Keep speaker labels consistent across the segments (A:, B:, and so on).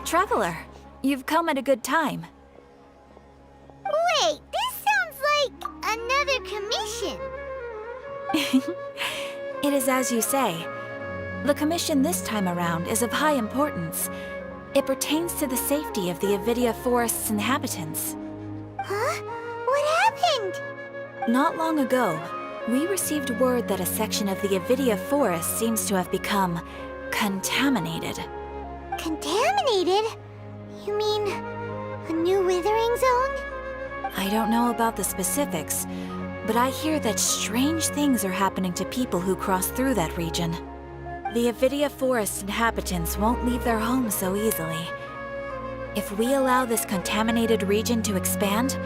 A: Traveler, you've come at a good time.
B: Wait, this sounds like another commission.
A: It is as you say. The commission this time around is of high importance. It pertains to the safety of the Avidia Forest's inhabitants.
B: Huh? What happened?
A: Not long ago, we received word that a section of the Avidia Forest seems to have become contaminated.
B: Contaminated? You mean a new withering zone?
A: I don't know about the specifics, but I hear that strange things are happening to people who cross through that region. The Avidia Forest inhabitants won't leave their homes so easily. If we allow this contaminated region to expand,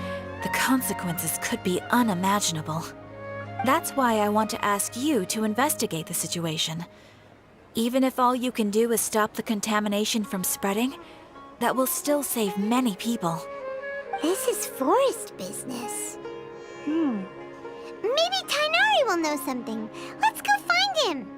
A: the consequences could be unimaginable. That's why I want to ask you to investigate the situation. Even if all you can do is stop the contamination from spreading, that will still save many people.
B: This is forest business. Maybe Tainari will know something. Let's go find him.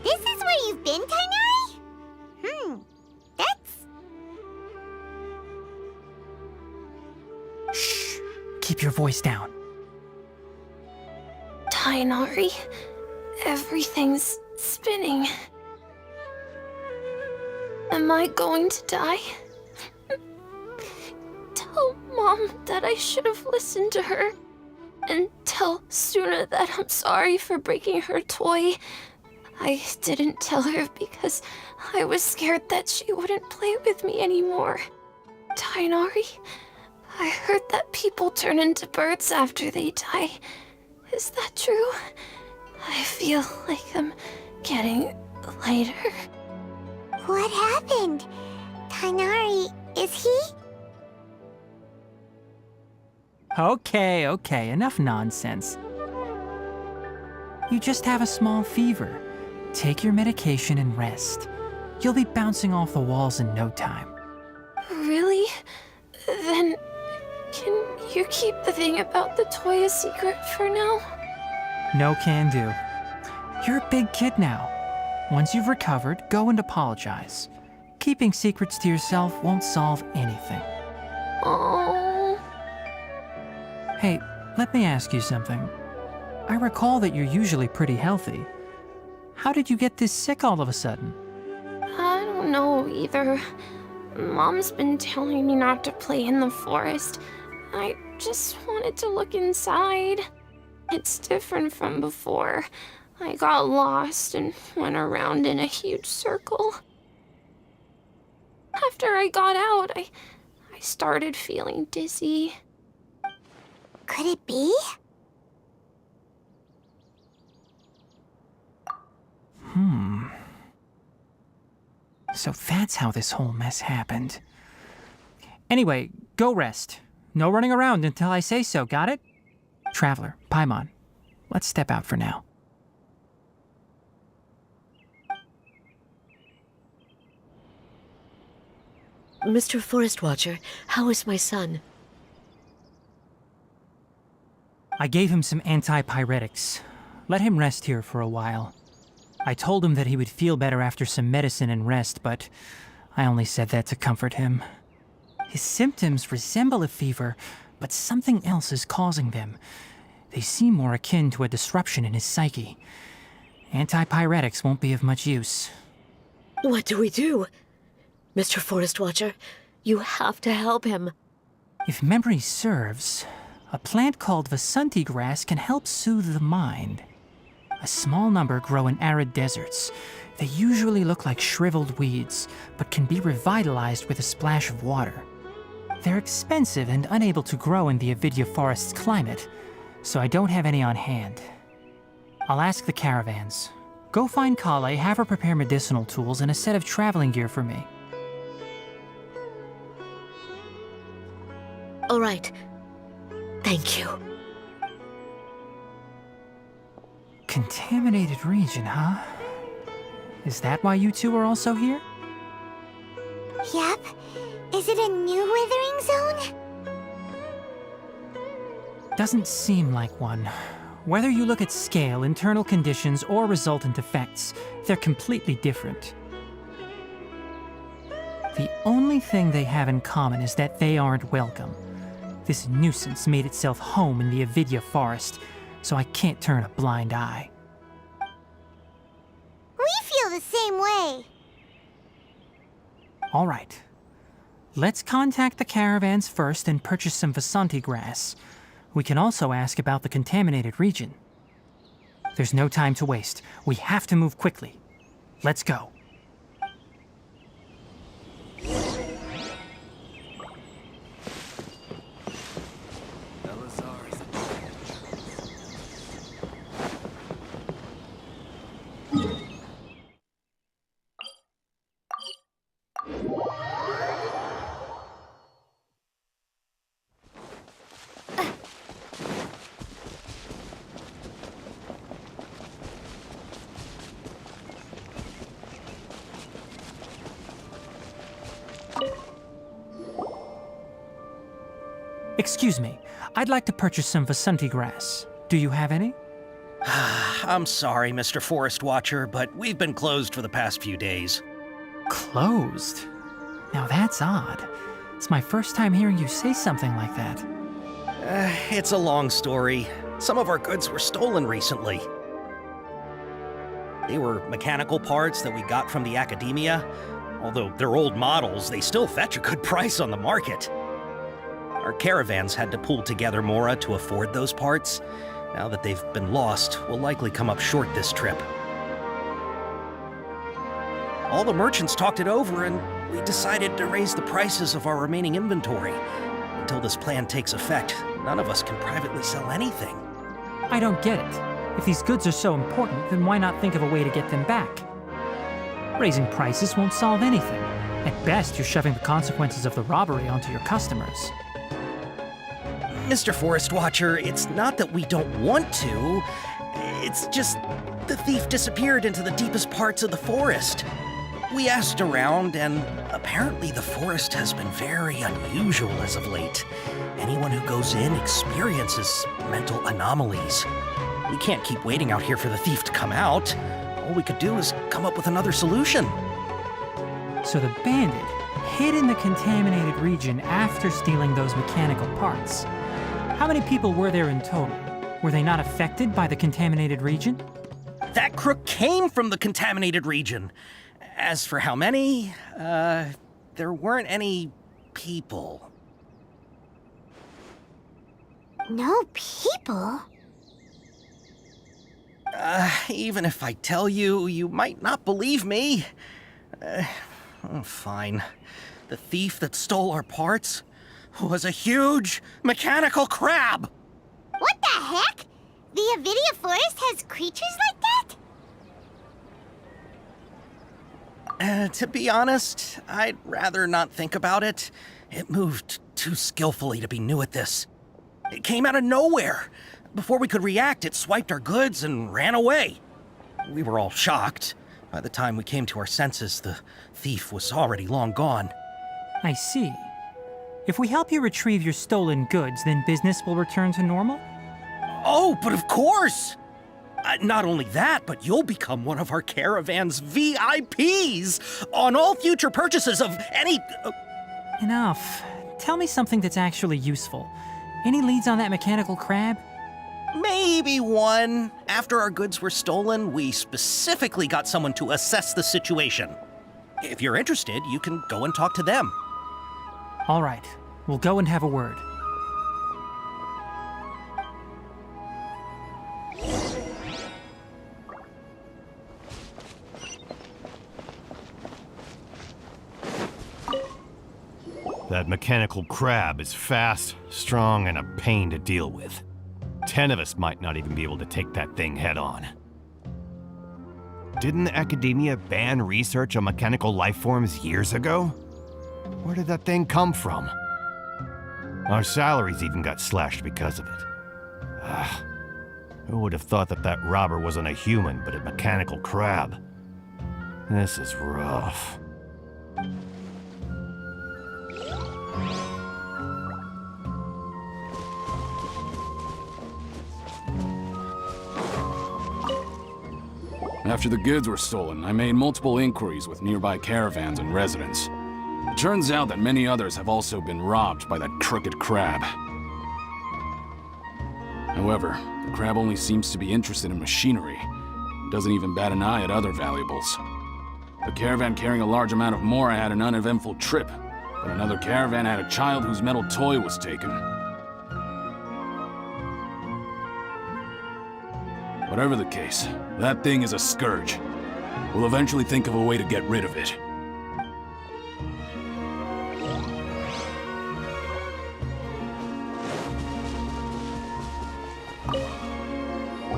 B: This is where you've been, Tainari? That's...
C: Shh! Keep your voice down.
D: Tainari, everything's spinning. Am I going to die? Tell Mom that I should have listened to her. And tell Suna that I'm sorry for breaking her toy. I didn't tell her because I was scared that she wouldn't play with me anymore. Tainari, I heard that people turn into birds after they die. Is that true? I feel like I'm getting lighter.
B: What happened? Tainari, is he?
C: Okay, enough nonsense. You just have a small fever. Take your medication and rest. You'll be bouncing off the walls in no time.
D: Really? Then, can you keep the thing about the toy a secret for now?
C: No can do. You're a big kid now. Once you've recovered, go and apologize. Keeping secrets to yourself won't solve anything.
D: Oh.
C: Hey, let me ask you something. I recall that you're usually pretty healthy. How did you get this sick all of a sudden?
D: I don't know either. Mom's been telling me not to play in the forest. I just wanted to look inside. It's different from before. I got lost and went around in a huge circle. After I got out, I started feeling dizzy.
B: Could it be?
C: So that's how this whole mess happened. Anyway, go rest. No running around until I say so, got it? Traveler, Paimon, let's step out for now.
E: Mr. Forest Watcher, how is my son?
C: I gave him some antipyretics. Let him rest here for a while. I told him that he would feel better after some medicine and rest, but I only said that to comfort him. His symptoms resemble a fever, but something else is causing them. They seem more akin to a disruption in his psyche. Antipyretics won't be of much use.
E: What do we do? Mr. Forest Watcher, you have to help him.
C: If memory serves, a plant called Vasanti grass can help soothe the mind. A small number grow in arid deserts. They usually look like shriveled weeds, but can be revitalized with a splash of water. They're expensive and unable to grow in the Avidya forest's climate, so I don't have any on hand. I'll ask the caravans. Go find Kale, have her prepare medicinal tools and a set of traveling gear for me.
E: All right. Thank you.
C: Contaminated region, huh? Is that why you two are also here?
B: Yep. Is it a new withering zone?
C: Doesn't seem like one. Whether you look at scale, internal conditions, or resultant effects, they're completely different. The only thing they have in common is that they aren't welcome. This nuisance made itself home in the Avidya forest, so I can't turn a blind eye.
B: We feel the same way.
C: All right. Let's contact the caravans first and purchase some Vasanti grass. We can also ask about the contaminated region. There's no time to waste. We have to move quickly. Let's go. Excuse me, I'd like to purchase some Vasanti grass. Do you have any?
F: I'm sorry, Mr. Forest Watcher, but we've been closed for the past few days.
C: Closed? Now that's odd. It's my first time hearing you say something like that.
F: It's a long story. Some of our goods were stolen recently. They were mechanical parts that we got from the academia. Although they're old models, they still fetch a good price on the market. Our caravans had to pool together more to afford those parts. Now that they've been lost, we'll likely come up short this trip. All the merchants talked it over, and we decided to raise the prices of our remaining inventory. Until this plan takes effect, none of us can privately sell anything.
C: I don't get it. If these goods are so important, then why not think of a way to get them back? Raising prices won't solve anything. At best, you're shoving the consequences of the robbery onto your customers.
F: Mr. Forest Watcher, it's not that we don't want to. It's just the thief disappeared into the deepest parts of the forest. We asked around, and apparently the forest has been very unusual as of late. Anyone who goes in experiences mental anomalies. We can't keep waiting out here for the thief to come out. All we could do is come up with another solution.
C: So the bandit hid in the contaminated region after stealing those mechanical parts. How many people were there in total? Were they not affected by the contaminated region?
F: That crook came from the contaminated region. As for how many, there weren't any people.
B: No people?
F: Even if I tell you, you might not believe me. Fine. The thief that stole our parts was a huge mechanical crab!
B: What the heck? The Avidya forest has creatures like that?
F: To be honest, I'd rather not think about it. It moved too skillfully to be new at this. It came out of nowhere. Before we could react, it swiped our goods and ran away. We were all shocked. By the time we came to our senses, the thief was already long gone.
C: I see. If we help you retrieve your stolen goods, then business will return to normal?
F: Oh, but of course! Not only that, but you'll become one of our caravan's VIPs on all future purchases of any...
C: Enough. Tell me something that's actually useful. Any leads on that mechanical crab?
F: Maybe one. After our goods were stolen, we specifically got someone to assess the situation. If you're interested, you can go and talk to them.
C: All right. We'll go and have a word.
G: That mechanical crab is fast, strong, and a pain to deal with. 10 of us might not even be able to take that thing head on. Didn't academia ban research on mechanical life forms years ago? Where did that thing come from? Our salaries even got slashed because of it. Who would have thought that that robber wasn't a human, but a mechanical crab? This is rough.
H: After the goods were stolen, I made multiple inquiries with nearby caravans and residents. It turns out that many others have also been robbed by that crooked crab. However, the crab only seems to be interested in machinery. It doesn't even bat an eye at other valuables. A caravan carrying a large amount of Mora had an uneventful trip, but another caravan had a child whose metal toy was taken. Whatever the case, that thing is a scourge. We'll eventually think of a way to get rid of it.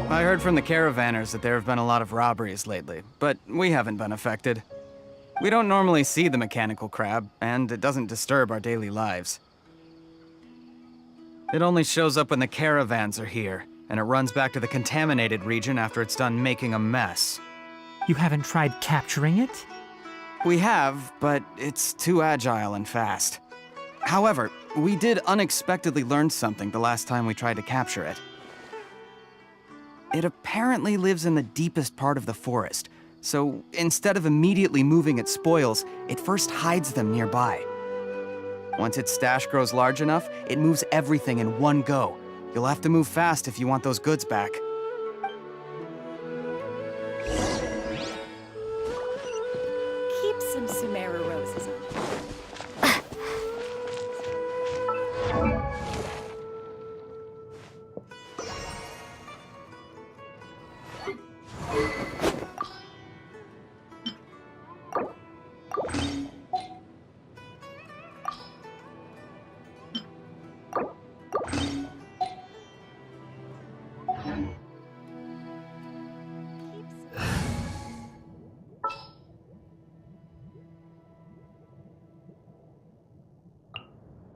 I: I heard from the caravanners that there have been a lot of robberies lately, but we haven't been affected. We don't normally see the mechanical crab, and it doesn't disturb our daily lives. It only shows up when the caravans are here, and it runs back to the contaminated region after it's done making a mess.
C: You haven't tried capturing it?
I: We have, but it's too agile and fast. However, we did unexpectedly learn something the last time we tried to capture it. It apparently lives in the deepest part of the forest, so instead of immediately moving its spoils, it first hides them nearby. Once its stash grows large enough, it moves everything in one go. You'll have to move fast if you want those goods back.
J: Keep some Sumeru roses on.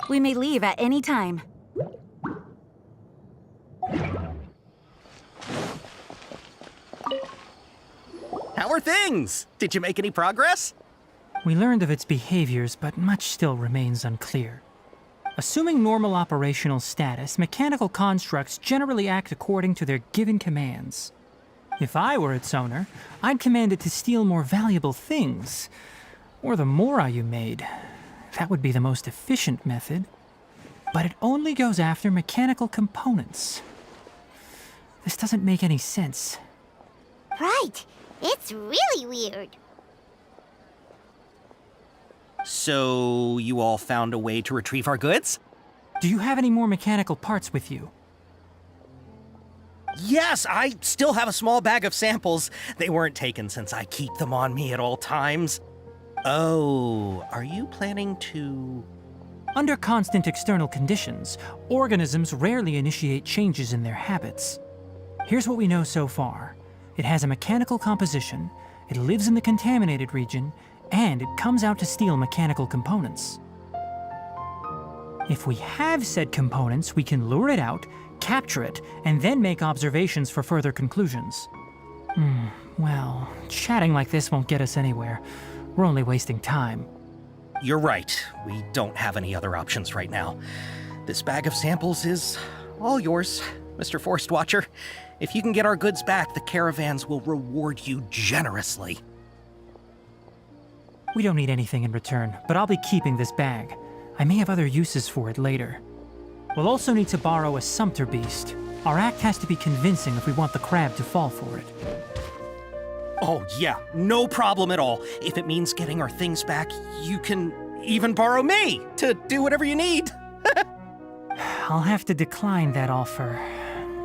A: We may leave at any time.
F: How are things? Did you make any progress?
C: We learned of its behaviors, but much still remains unclear. Assuming normal operational status, mechanical constructs generally act according to their given commands. If I were its owner, I'd command it to steal more valuable things. Or the Mora you made. That would be the most efficient method. But it only goes after mechanical components. This doesn't make any sense.
B: Right. It's really weird.
F: So, you all found a way to retrieve our goods?
C: Do you have any more mechanical parts with you?
F: Yes, I still have a small bag of samples. They weren't taken since I keep them on me at all times. Oh, are you planning to...
C: Under constant external conditions, organisms rarely initiate changes in their habits. Here's what we know so far. It has a mechanical composition, it lives in the contaminated region, and it comes out to steal mechanical components. If we have said components, we can lure it out, capture it, and then make observations for further conclusions. Well, chatting like this won't get us anywhere. We're only wasting time.
F: You're right. We don't have any other options right now. This bag of samples is all yours, Mr. Forest Watcher. If you can get our goods back, the caravans will reward you generously.
C: We don't need anything in return, but I'll be keeping this bag. I may have other uses for it later. We'll also need to borrow a sumpter beast. Our act has to be convincing if we want the crab to fall for it.
F: Oh yeah, no problem at all. If it means getting our things back, you can even borrow me to do whatever you need.
C: I'll have to decline that offer.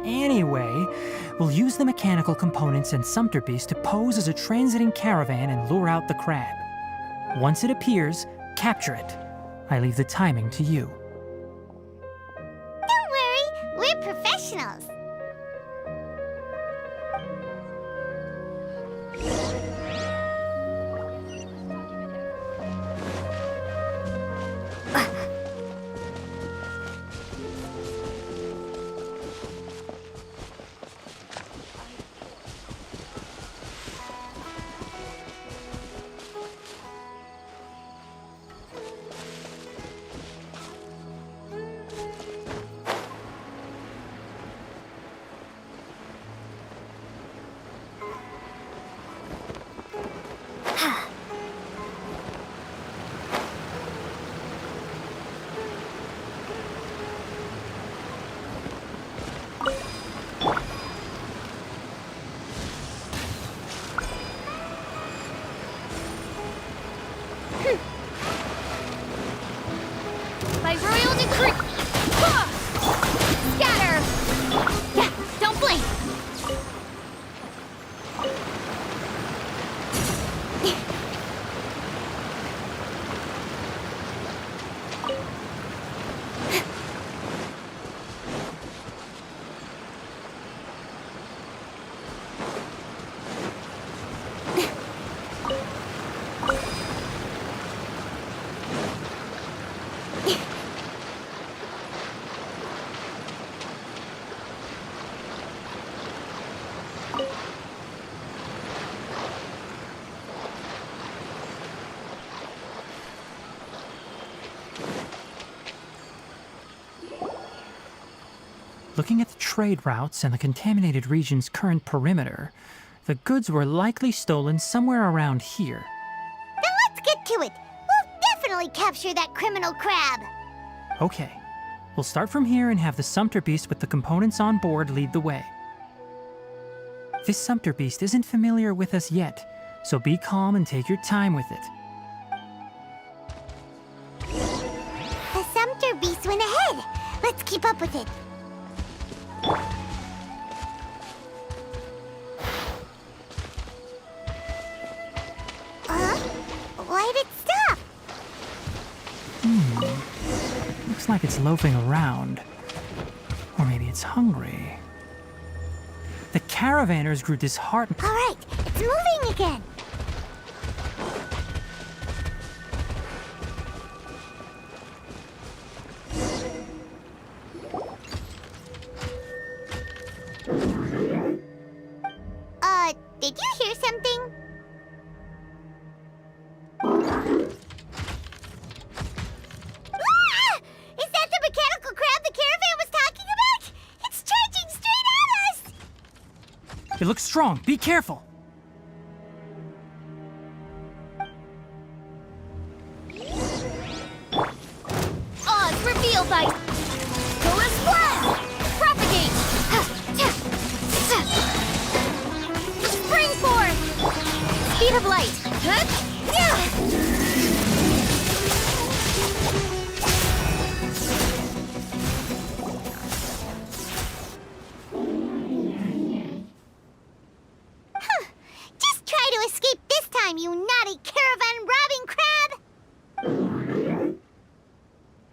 C: Anyway, we'll use the mechanical components and Sumpter Beast to pose as a transiting caravan and lure out the crab. Once it appears, capture it. I leave the timing to you.
B: Don't worry, we're professionals.
D: By royal decree! Scatter! Yeah, don't blink!
C: Looking at the trade routes and the contaminated region's current perimeter, the goods were likely stolen somewhere around here.
B: Then let's get to it. We'll definitely capture that criminal crab.
C: Okay, we'll start from here and have the Sumpter Beast with the components on board lead the way. This Sumpter Beast isn't familiar with us yet, so be calm and take your time with it.
B: The Sumpter Beast went ahead. Let's keep up with it. Why'd it stop?
C: Looks like it's loafing around. Or maybe it's hungry. The caravanners grew disheartened.
B: All right, it's moving again. Did you hear something? Ah! Is that the mechanical crab the caravan was talking about? It's charging straight at us!
C: It looks strong. Be careful.
D: Odds revealed by Coolest Blast! Propagate! Spring forth! Speed of light!
B: Just try to escape this time, you naughty caravan-robbing crab!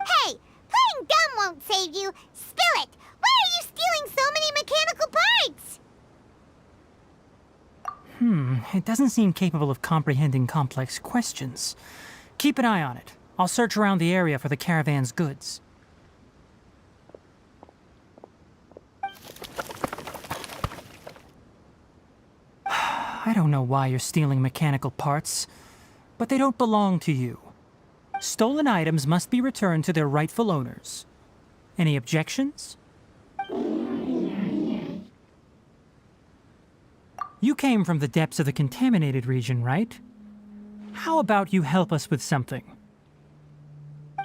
B: Hey, playing dumb won't save you. Spill it! Why are you stealing so many mechanical parts?
C: It doesn't seem capable of comprehending complex questions. Keep an eye on it. I'll search around the area for the caravan's goods. I don't know why you're stealing mechanical parts, but they don't belong to you. Stolen items must be returned to their rightful owners. Any objections? You came from the depths of the contaminated region, right? How about you help us with something?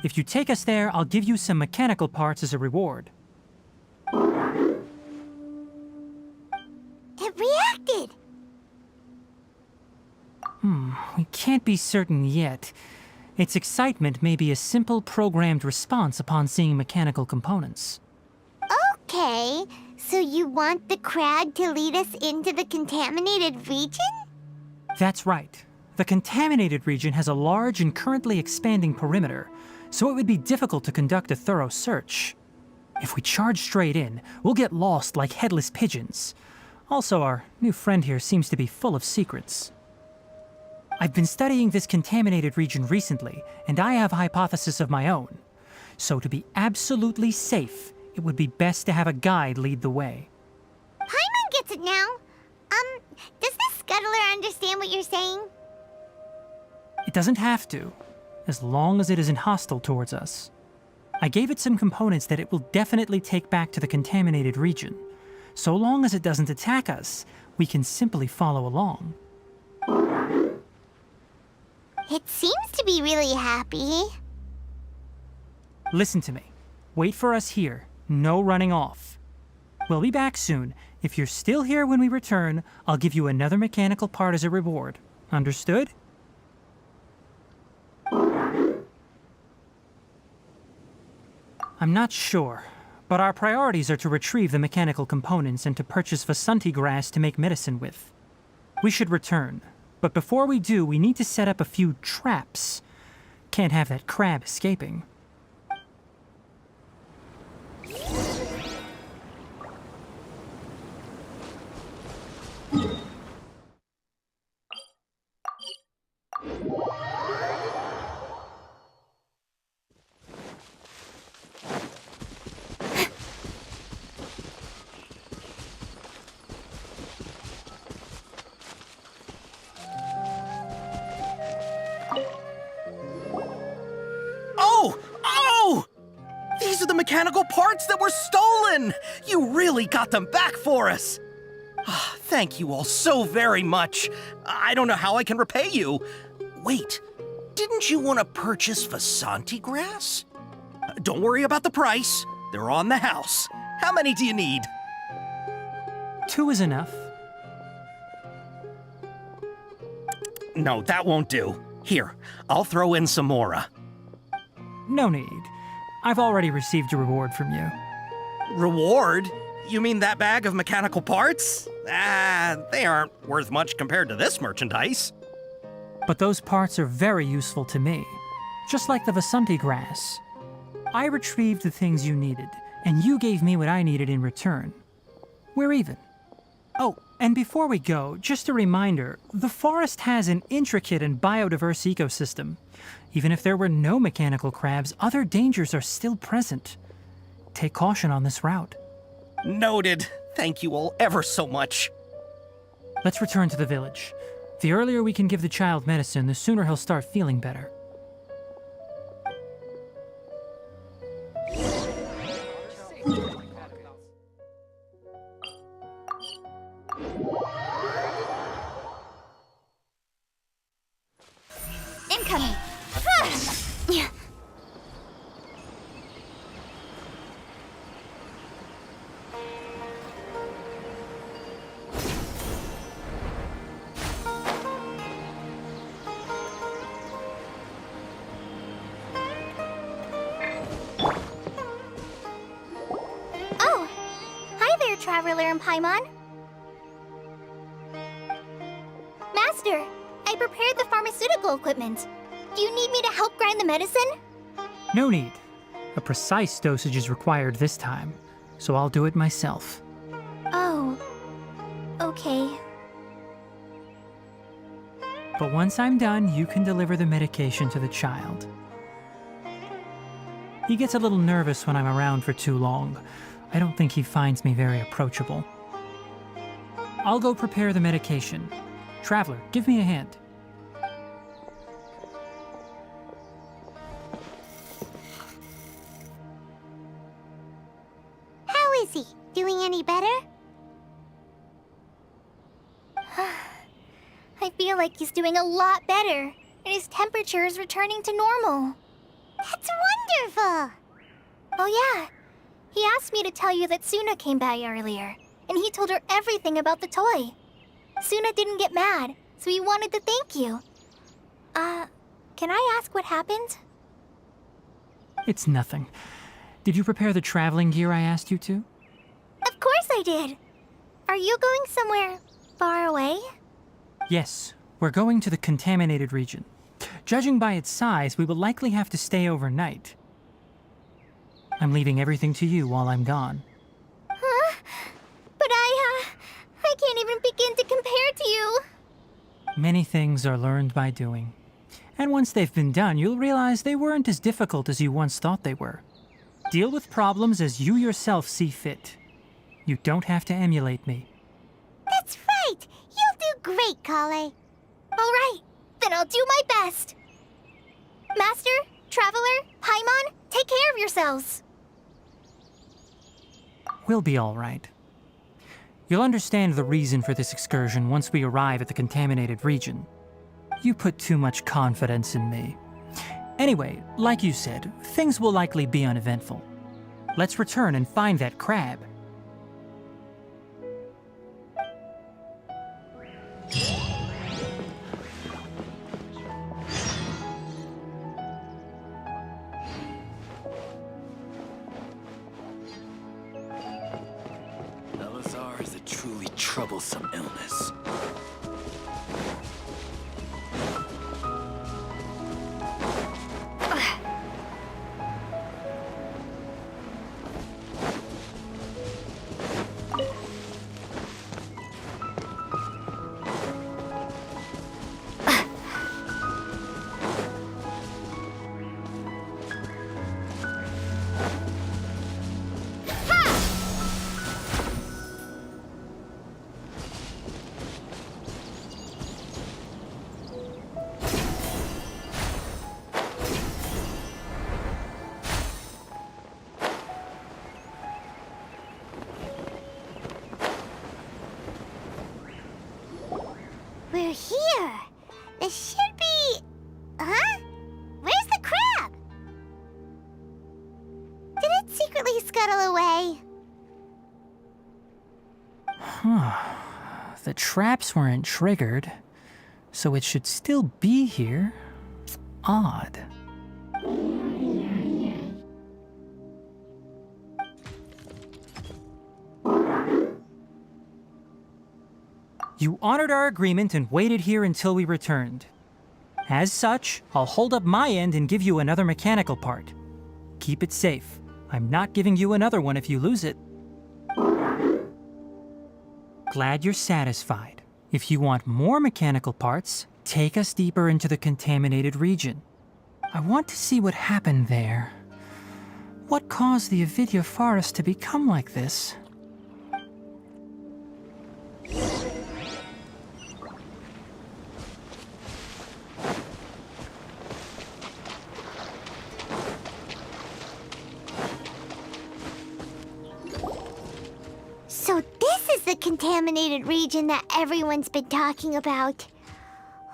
C: If you take us there, I'll give you some mechanical parts as a reward.
B: It reacted!
C: We can't be certain yet. Its excitement may be a simple programmed response upon seeing mechanical components.
B: Okay, so you want the crowd to lead us into the contaminated region?
C: That's right. The contaminated region has a large and currently expanding perimeter, so it would be difficult to conduct a thorough search. If we charge straight in, we'll get lost like headless pigeons. Also, our new friend here seems to be full of secrets. I've been studying this contaminated region recently, and I have a hypothesis of my own. So to be absolutely safe, it would be best to have a guide lead the way.
B: Paimon gets it now. Does the scuttler understand what you're saying?
C: It doesn't have to, as long as it isn't hostile towards us. I gave it some components that it will definitely take back to the contaminated region. So long as it doesn't attack us, we can simply follow along.
B: It seems to be really happy.
C: Listen to me. Wait for us here. No running off. We'll be back soon. If you're still here when we return, I'll give you another mechanical part as a reward. Understood? I'm not sure, but our priorities are to retrieve the mechanical components and to purchase Vasanti grass to make medicine with. We should return, but before we do, we need to set up a few traps. Can't have that crab escaping.
F: These are the mechanical parts that were stolen! You really got them back for us! Thank you all so very much. I don't know how I can repay you. Wait, didn't you want to purchase Vasanti grass? Don't worry about the price. They're on the house. How many do you need?
C: 2 is enough.
F: No, that won't do. Here, I'll throw in some more.
C: No need. I've already received a reward from you.
F: Reward? You mean that bag of mechanical parts? They aren't worth much compared to this merchandise.
C: But those parts are very useful to me. Just like the Vasanti grass. I retrieved the things you needed, and you gave me what I needed in return. We're even. Oh, and before we go, just a reminder, the forest has an intricate and biodiverse ecosystem. Even if there were no mechanical crabs, other dangers are still present. Take caution on this route.
F: Noted. Thank you all ever so much.
C: Let's return to the village. The earlier we can give the child medicine, the sooner he'll start feeling better.
B: Incoming. Oh, hi there, Traveler and Paimon. Master, I prepared the pharmaceutical equipment. Do you need me to help grind the medicine?
C: No need. A precise dosage is required this time, so I'll do it myself.
B: Oh, okay.
C: But once I'm done, you can deliver the medication to the child. He gets a little nervous when I'm around for too long. I don't think he finds me very approachable. I'll go prepare the medication. Traveler, give me a hand.
B: How is he? Doing any better? I feel like he's doing a lot better, and his temperature is returning to normal. That's wonderful! Oh yeah, he asked me to tell you that Suna came by earlier, and he told her everything about the toy. Suna didn't get mad, so he wanted to thank you. Can I ask what happened?
C: It's nothing. Did you prepare the traveling gear I asked you to?
B: Of course I did. Are you going somewhere far away?
C: Yes, we're going to the contaminated region. Judging by its size, we will likely have to stay overnight. I'm leaving everything to you while I'm gone.
B: Huh? But I can't even begin to compare to you.
C: Many things are learned by doing. And once they've been done, you'll realize they weren't as difficult as you once thought they were. Deal with problems as you yourself see fit. You don't have to emulate me.
B: That's right. You'll do great, Kale. All right, then I'll do my best. Master, Traveler, Paimon, take care of yourselves.
C: We'll be all right. You'll understand the reason for this excursion once we arrive at the contaminated region. You put too much confidence in me. Anyway, like you said, things will likely be uneventful. Let's return and find that crab.
K: Elazar is a truly troublesome illness.
B: We're here. This should be... Huh? Where's the crab? Did it secretly scuttle away?
C: The traps weren't triggered, so it should still be here. Odd. You honored our agreement and waited here until we returned. As such, I'll hold up my end and give you another mechanical part. Keep it safe. I'm not giving you another one if you lose it. Glad you're satisfied. If you want more mechanical parts, take us deeper into the contaminated region. I want to see what happened there. What caused the Avidya forest to become like this?
B: So this is the contaminated region that everyone's been talking about.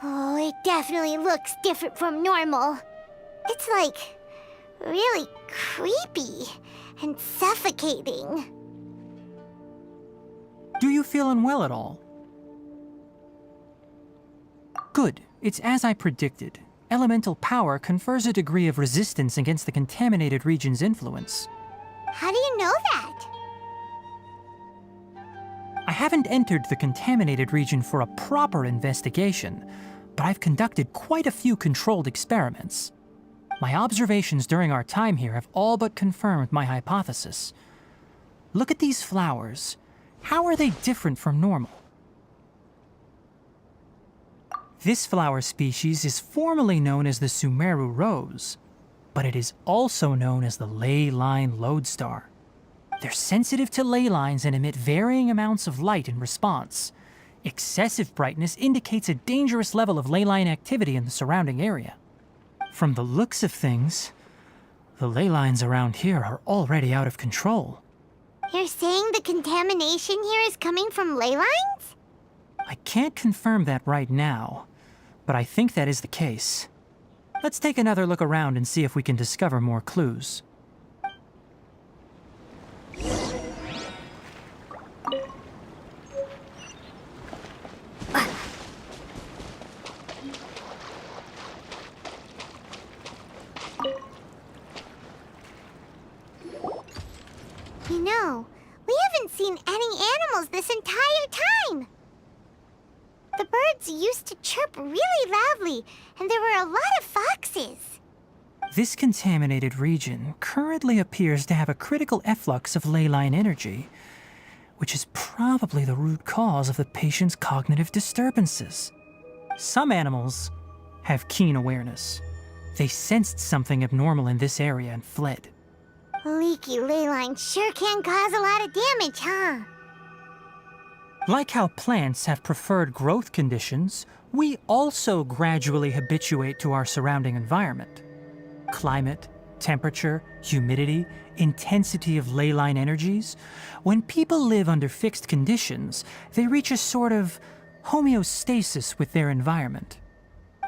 B: Oh, it definitely looks different from normal. It's like really creepy and suffocating.
C: Do you feel unwell at all? Good. It's as I predicted. Elemental power confers a degree of resistance against the contaminated region's influence.
B: How do you know that?
C: I haven't entered the contaminated region for a proper investigation, but I've conducted quite a few controlled experiments. My observations during our time here have all but confirmed my hypothesis. Look at these flowers. How are they different from normal? This flower species is formally known as the Sumeru rose, but it is also known as the ley line lodestar. They're sensitive to ley lines and emit varying amounts of light in response. Excessive brightness indicates a dangerous level of ley line activity in the surrounding area. From the looks of things, the ley lines around here are already out of control.
B: You're saying the contamination here is coming from ley lines?
C: I can't confirm that right now, but I think that is the case. Let's take another look around and see if we can discover more clues.
B: You know, we haven't seen any animals this entire time. The birds used to chirp really loudly, and there were a lot of foxes.
C: This contaminated region currently appears to have a critical efflux of ley line energy, which is probably the root cause of the patient's cognitive disturbances. Some animals have keen awareness. They sensed something abnormal in this area and fled.
B: Leaky ley line sure can cause a lot of damage, huh?
C: Like how plants have preferred growth conditions, we also gradually habituate to our surrounding environment. Climate, temperature, humidity, intensity of ley line energies. When people live under fixed conditions, they reach a sort of homeostasis with their environment.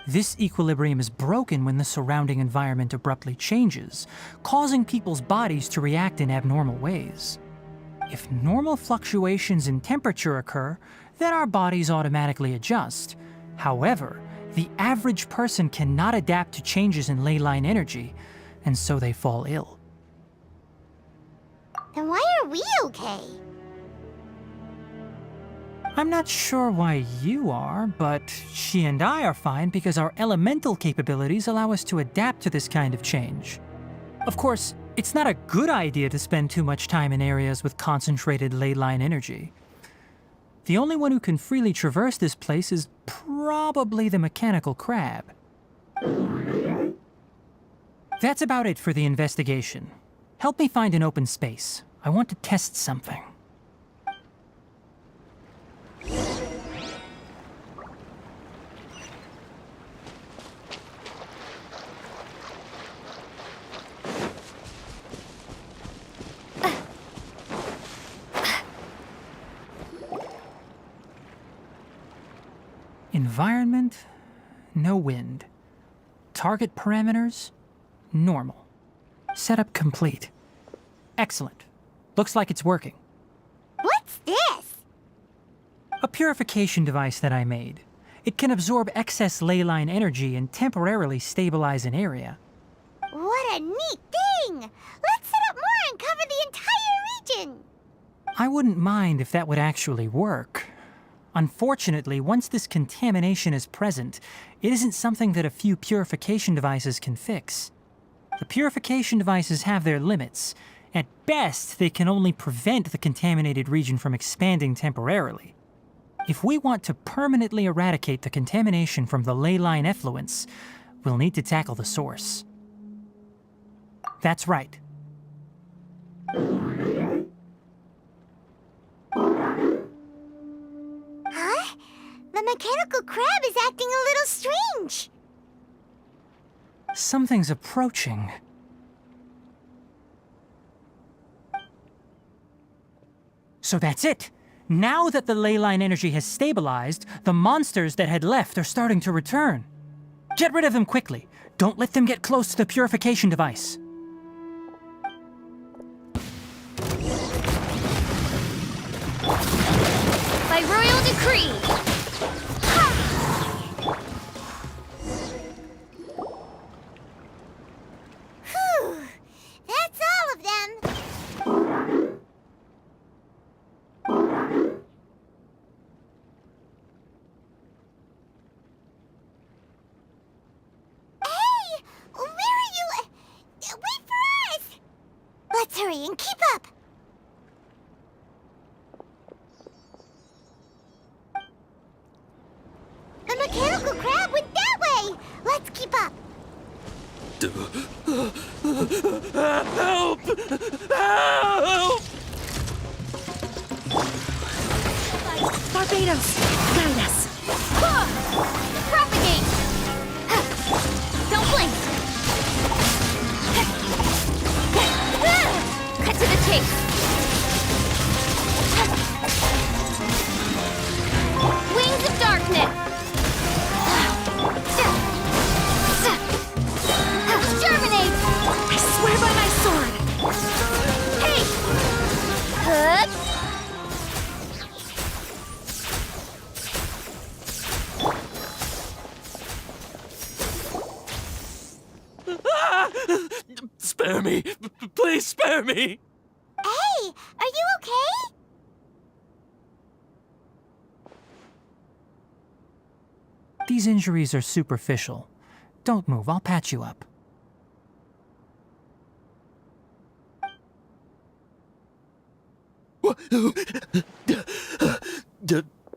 C: This equilibrium is broken when the surrounding environment abruptly changes, causing people's bodies to react in abnormal ways. If normal fluctuations in temperature occur, then our bodies automatically adjust. However, the average person cannot adapt to changes in ley line energy, and so they fall ill.
B: Then why are we okay?
C: I'm not sure why you are, but she and I are fine because our elemental capabilities allow us to adapt to this kind of change. Of course, it's not a good idea to spend too much time in areas with concentrated ley line energy. The only one who can freely traverse this place is probably the mechanical crab. That's about it for the investigation. Help me find an open space. I want to test something. Environment, no wind. Target parameters, normal. Setup complete. Excellent. Looks like it's working.
B: What's this?
C: A purification device that I made. It can absorb excess ley line energy and temporarily stabilize an area.
B: What a neat thing! Let's set up more and cover the entire region!
C: I wouldn't mind if that would actually work. Unfortunately, once this contamination is present, it isn't something that a few purification devices can fix. The purification devices have their limits. At best, they can only prevent the contaminated region from expanding temporarily. If we want to permanently eradicate the contamination from the ley line effluents, we'll need to tackle the source. That's right.
B: Huh? The mechanical crab is acting a little strange.
C: Something's approaching. So that's it. Now that the ley line energy has stabilized, the monsters that had left are starting to return. Get rid of them quickly. Don't let them get close to the purification device.
D: By royal decree!
B: Whew! That's all of them! Hey! Where are you? Wait for us! Let's hurry and keep up! The mechanical crab went that way! Let's keep up!
K: Help! Help!
E: Barbados, guide us.
D: Propagate! Don't blink! Cut to the chase! Wings of darkness! Germinate!
E: I swear by my sword.
D: Hey! Hook!
K: Spare me! Please spare me!
B: Hey! Hey, are you okay?
C: These injuries are superficial. Don't move, I'll patch you up.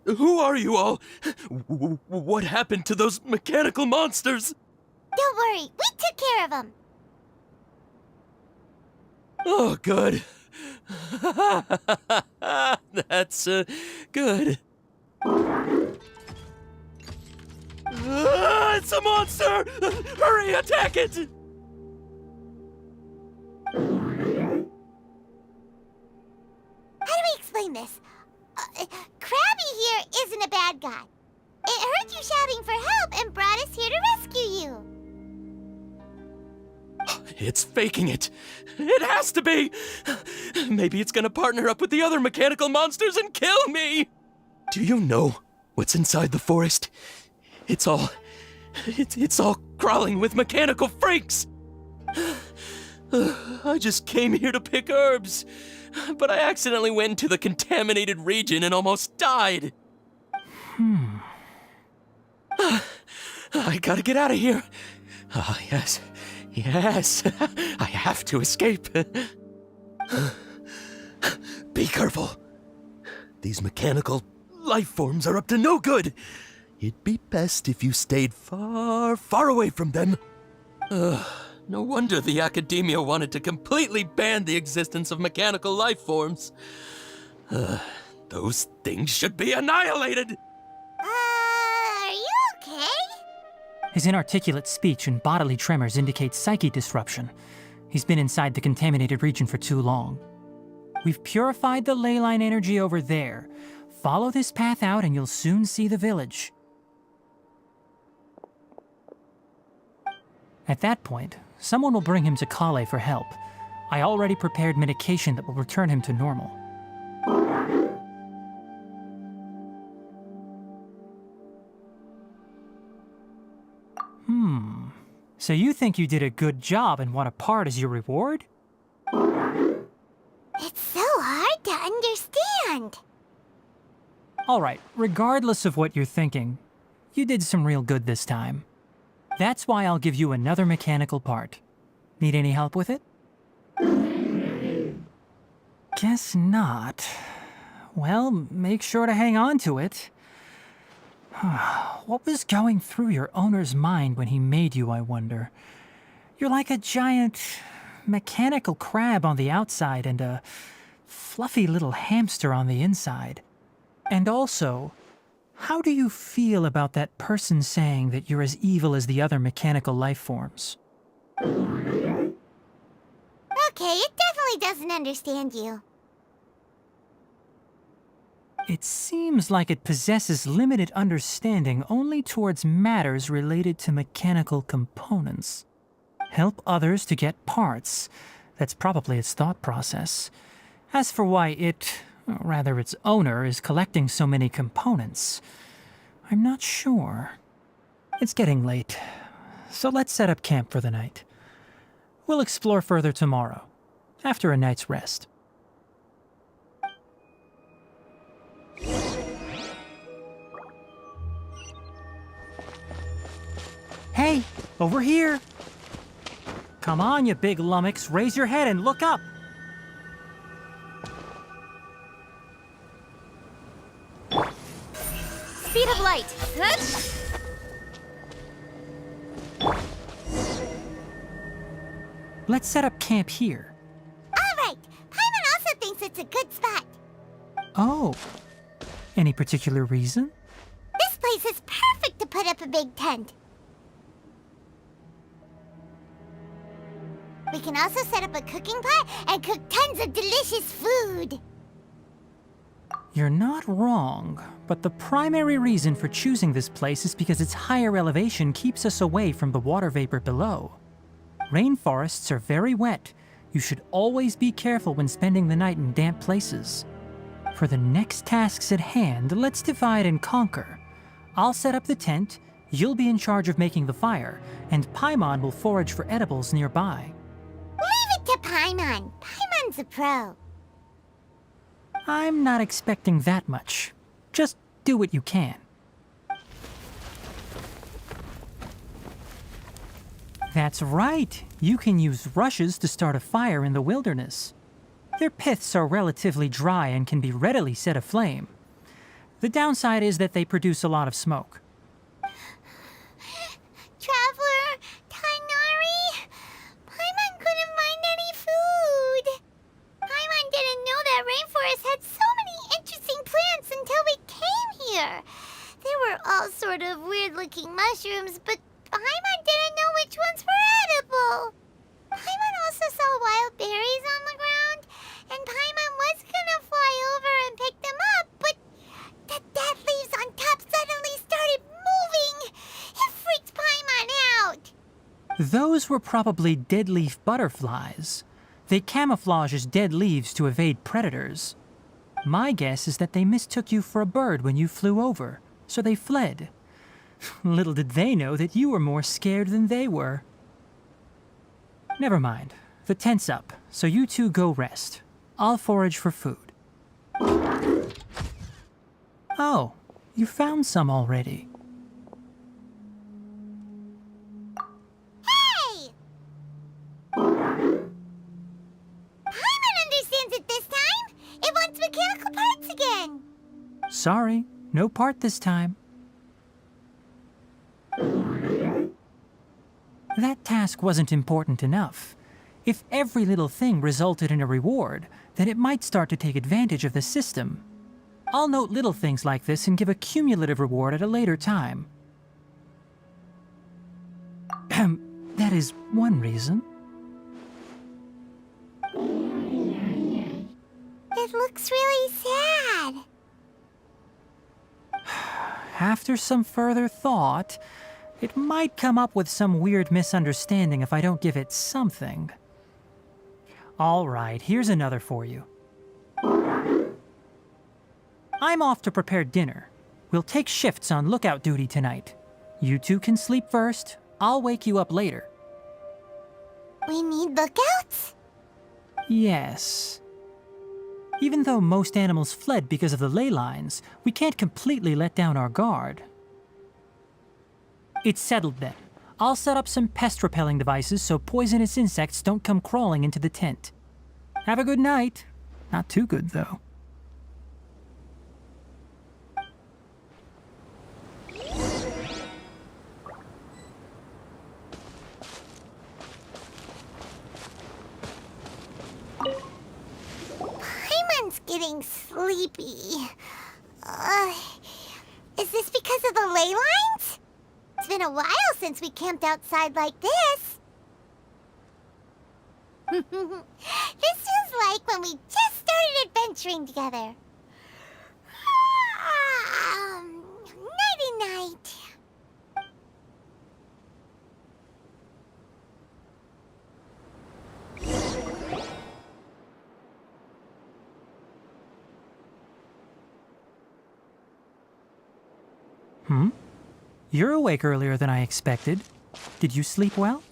K: Who are you all? What happened to those mechanical monsters?
B: Don't worry, we took care of them.
K: Oh, good. That's good. It's a monster! Hurry, attack it!
B: How do we explain this? Krabby here isn't a bad guy. It heard you shouting for help and brought us here to rescue you.
K: It's faking it. It has to be. Maybe it's gonna partner up with the other mechanical monsters and kill me. Do you know what's inside the forest? It's all crawling with mechanical freaks. I just came here to pick herbs, but I accidentally went into the contaminated region and almost died. I gotta get out of here. Ah, yes. Yes, I have to escape. Be careful. These mechanical life forms are up to no good. It'd be best if you stayed far, far away from them. No wonder the academia wanted to completely ban the existence of mechanical life forms. Those things should be annihilated.
B: Are you okay?
C: His inarticulate speech and bodily tremors indicate psyche disruption. He's been inside the contaminated region for too long. We've purified the ley line energy over there. Follow this path out and you'll soon see the village. At that point, someone will bring him to Kale for help. I already prepared medication that will return him to normal. So you think you did a good job and want a part as your reward?
B: It's so hard to understand.
C: All right, regardless of what you're thinking, you did some real good this time. That's why I'll give you another mechanical part. Need any help with it? Guess not. Well, make sure to hang on to it. What was going through your owner's mind when he made you, I wonder? You're like a giant mechanical crab on the outside and a fluffy little hamster on the inside. And also, how do you feel about that person saying that you're as evil as the other mechanical life forms?
B: Okay, it definitely doesn't understand you.
C: It seems like it possesses limited understanding only towards matters related to mechanical components. Help others to get parts. That's probably its thought process. As for why it, or rather its owner, is collecting so many components, I'm not sure. It's getting late, so let's set up camp for the night. We'll explore further tomorrow, after a night's rest. Hey, over here! Come on, you big lummox, raise your head and look up!
J: Speed of light. Good.
C: Let's set up camp here.
B: All right, Paimon also thinks it's a good spot.
C: Oh, any particular reason?
B: This place is perfect to put up a big tent. We can also set up a cooking pot and cook tons of delicious food.
C: You're not wrong, but the primary reason for choosing this place is because its higher elevation keeps us away from the water vapor below. Rainforests are very wet. You should always be careful when spending the night in damp places. For the next tasks at hand, let's divide and conquer. I'll set up the tent, you'll be in charge of making the fire, and Paimon will forage for edibles nearby.
B: Leave it to Paimon. Paimon's a pro.
C: I'm not expecting that much. Just do what you can. That's right. You can use rushes to start a fire in the wilderness. Their piths are relatively dry and can be readily set aflame. The downside is that they produce a lot of smoke.
B: Traveler, Tainari, Paimon couldn't find any food. Paimon didn't know that rainforest had so many interesting plants until we came here. They were all sort of weird-looking mushrooms, but Paimon didn't know which ones were edible. Paimon also saw wild berries on the ground, and Paimon was gonna fly over and pick them up, but the dead leaves on top suddenly started moving. It freaked Paimon out.
C: Those were probably dead leaf butterflies. They camouflage as dead leaves to evade predators. My guess is that they mistook you for a bird when you flew over, so they fled. Little did they know that you were more scared than they were. Never mind. The tent's up, so you two go rest. I'll forage for food. Oh, you found some already.
B: Hey! Paimon understands it this time. It wants mechanical parts again.
C: Sorry, no part this time. That task wasn't important enough. If every little thing resulted in a reward, then it might start to take advantage of the system. I'll note little things like this and give a cumulative reward at a later time. That is one reason.
B: It looks really sad.
C: After some further thought, it might come up with some weird misunderstanding if I don't give it something. All right, here's another for you. I'm off to prepare dinner. We'll take shifts on lookout duty tonight. You two can sleep first. I'll wake you up later.
B: We need lookouts?
C: Yes. Even though most animals fled because of the ley lines, we can't completely let down our guard. It's settled then. I'll set up some pest-repelling devices so poisonous insects don't come crawling into the tent. Have a good night. Not too good, though.
B: Paimon's getting sleepy. Is this because of the ley lines? It's been a while since we camped outside like this. This feels like when we just started adventuring together. Nighty-night.
C: You're awake earlier than I expected. Did you sleep well?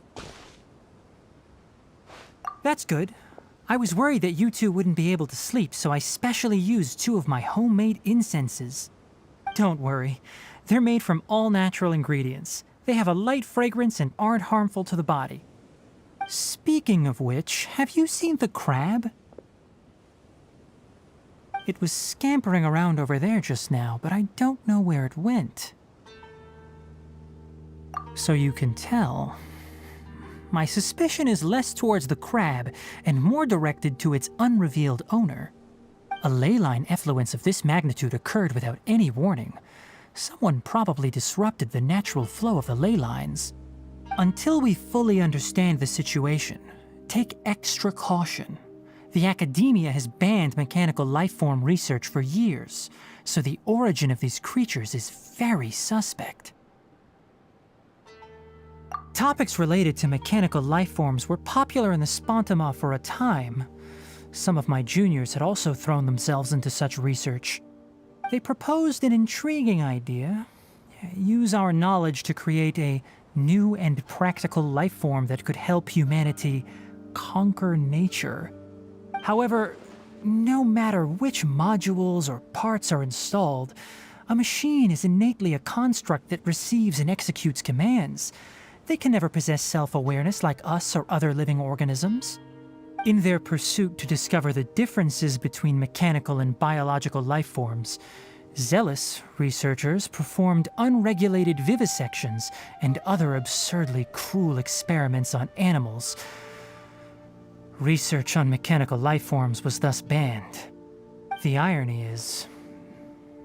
C: That's good. I was worried that you two wouldn't be able to sleep, so I specially used 2 of my homemade incenses. Don't worry. They're made from all natural ingredients. They have a light fragrance and aren't harmful to the body. Speaking of which, have you seen the crab? It was scampering around over there just now, but I don't know where it went. So you can tell. My suspicion is less towards the crab and more directed to its unrevealed owner. A ley line effluence of this magnitude occurred without any warning. Someone probably disrupted the natural flow of the ley lines. Until we fully understand the situation, take extra caution. The academia has banned mechanical lifeform research for years, so the origin of these creatures is very suspect. Topics related to mechanical lifeforms were popular in the Spontama for a time. Some of my juniors had also thrown themselves into such research. They proposed an intriguing idea. Use our knowledge to create a new and practical lifeform that could help humanity conquer nature. However, no matter which modules or parts are installed, a machine is innately a construct that receives and executes commands. They can never possess self-awareness like us or other living organisms. In their pursuit to discover the differences between mechanical and biological life forms, zealous researchers performed unregulated vivisections and other absurdly cruel experiments on animals. Research on mechanical life forms was thus banned. The irony is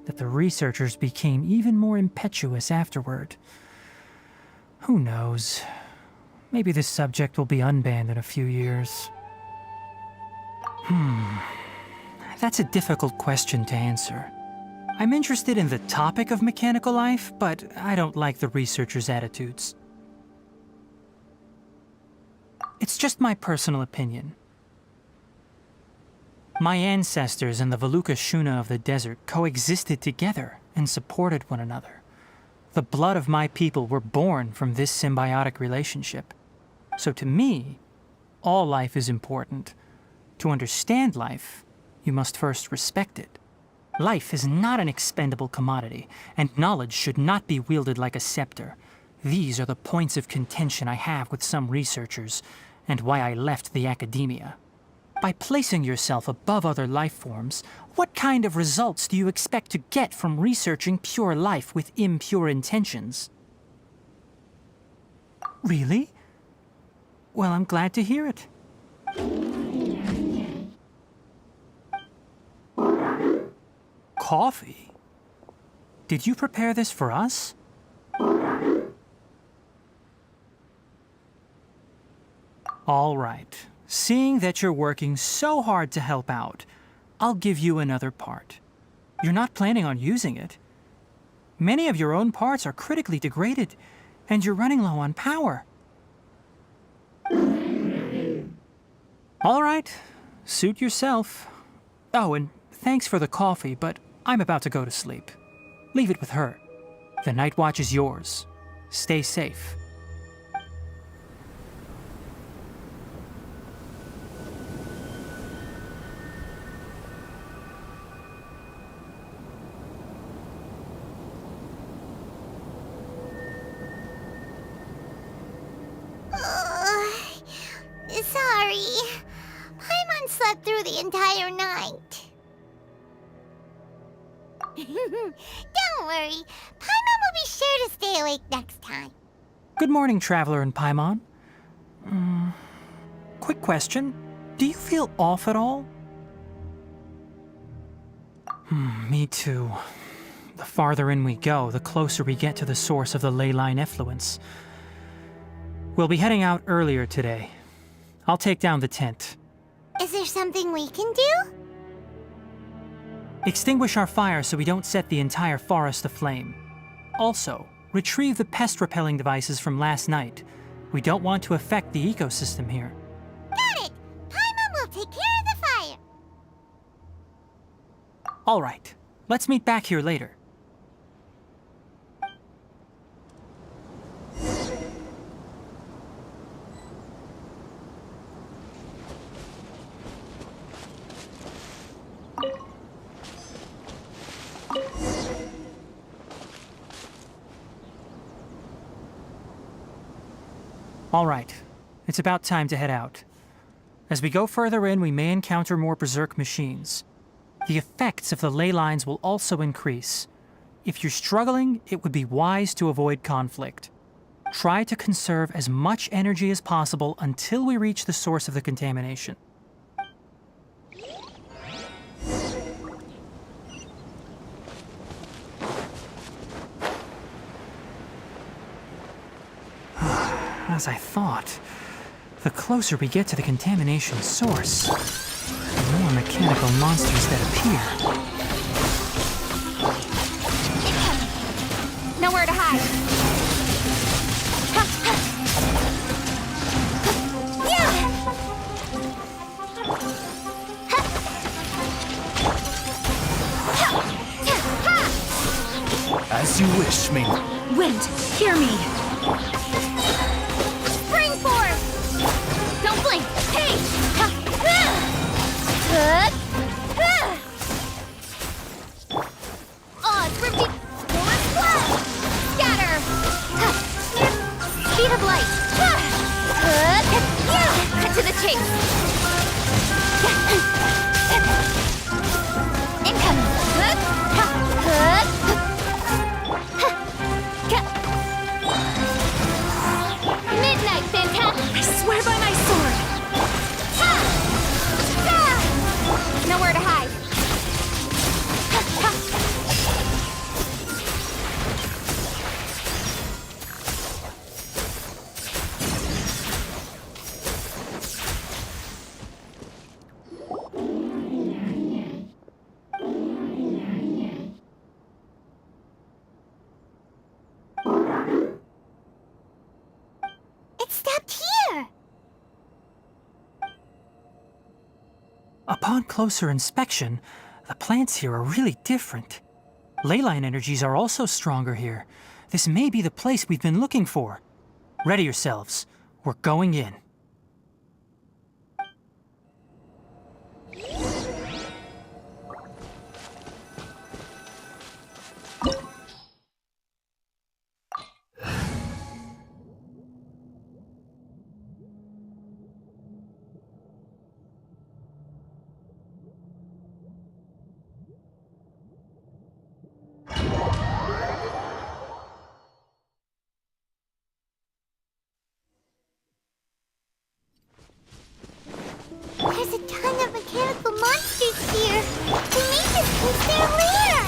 C: that the researchers became even more impetuous afterward. Who knows? Maybe this subject will be unbanned in a few years. That's a difficult question to answer. I'm interested in the topic of mechanical life, but I don't like the researchers' attitudes. It's just my personal opinion. My ancestors and the Valuka Shuna of the desert coexisted together and supported one another. The blood of my people were born from this symbiotic relationship. So to me, all life is important. To understand life, you must first respect it. Life is not an expendable commodity, and knowledge should not be wielded like a scepter. These are the points of contention I have with some researchers, and why I left the academia. By placing yourself above other life forms, what kind of results do you expect to get from researching pure life with impure intentions? Really? Well, I'm glad to hear it. Coffee? Did you prepare this for us? All right. Seeing that you're working so hard to help out, I'll give you another part. You're not planning on using it. Many of your own parts are critically degraded, and you're running low on power. All right. Suit yourself. Oh, and thanks for the coffee, but I'm about to go to sleep. Leave it with her. The night watch is yours. Stay safe.
B: Sorry. Paimon slept through the entire night. Don't worry. Paimon will be sure to stay awake next time.
C: Good morning, Traveler and Paimon. Quick question. Do you feel off at all? Me too. The farther in we go, the closer we get to the source of the ley line effluence. We'll be heading out earlier today. I'll take down the tent.
B: Is there something we can do?
C: Extinguish our fire so we don't set the entire forest aflame. Also, retrieve the pest-repelling devices from last night. We don't want to affect the ecosystem here.
B: Got it! Paimon will take care of the fire.
C: All right. Let's meet back here later. All right, it's about time to head out. As we go further in, we may encounter more berserk machines. The effects of the ley lines will also increase. If you're struggling, it would be wise to avoid conflict. Try to conserve as much energy as possible until we reach the source of the contamination. As I thought, the closer we get to the contamination source, the more mechanical monsters that appear.
J: Nowhere to hide.
K: As you wish, Mình.
J: Wind, hear me. Spring force! Don't blink! Hey!
C: Upon closer inspection, the plants here are really different. Ley line energies are also stronger here. This may be the place we've been looking for. Ready yourselves. We're going in.
B: There's a ton of mechanical monsters here. We need to place their lair.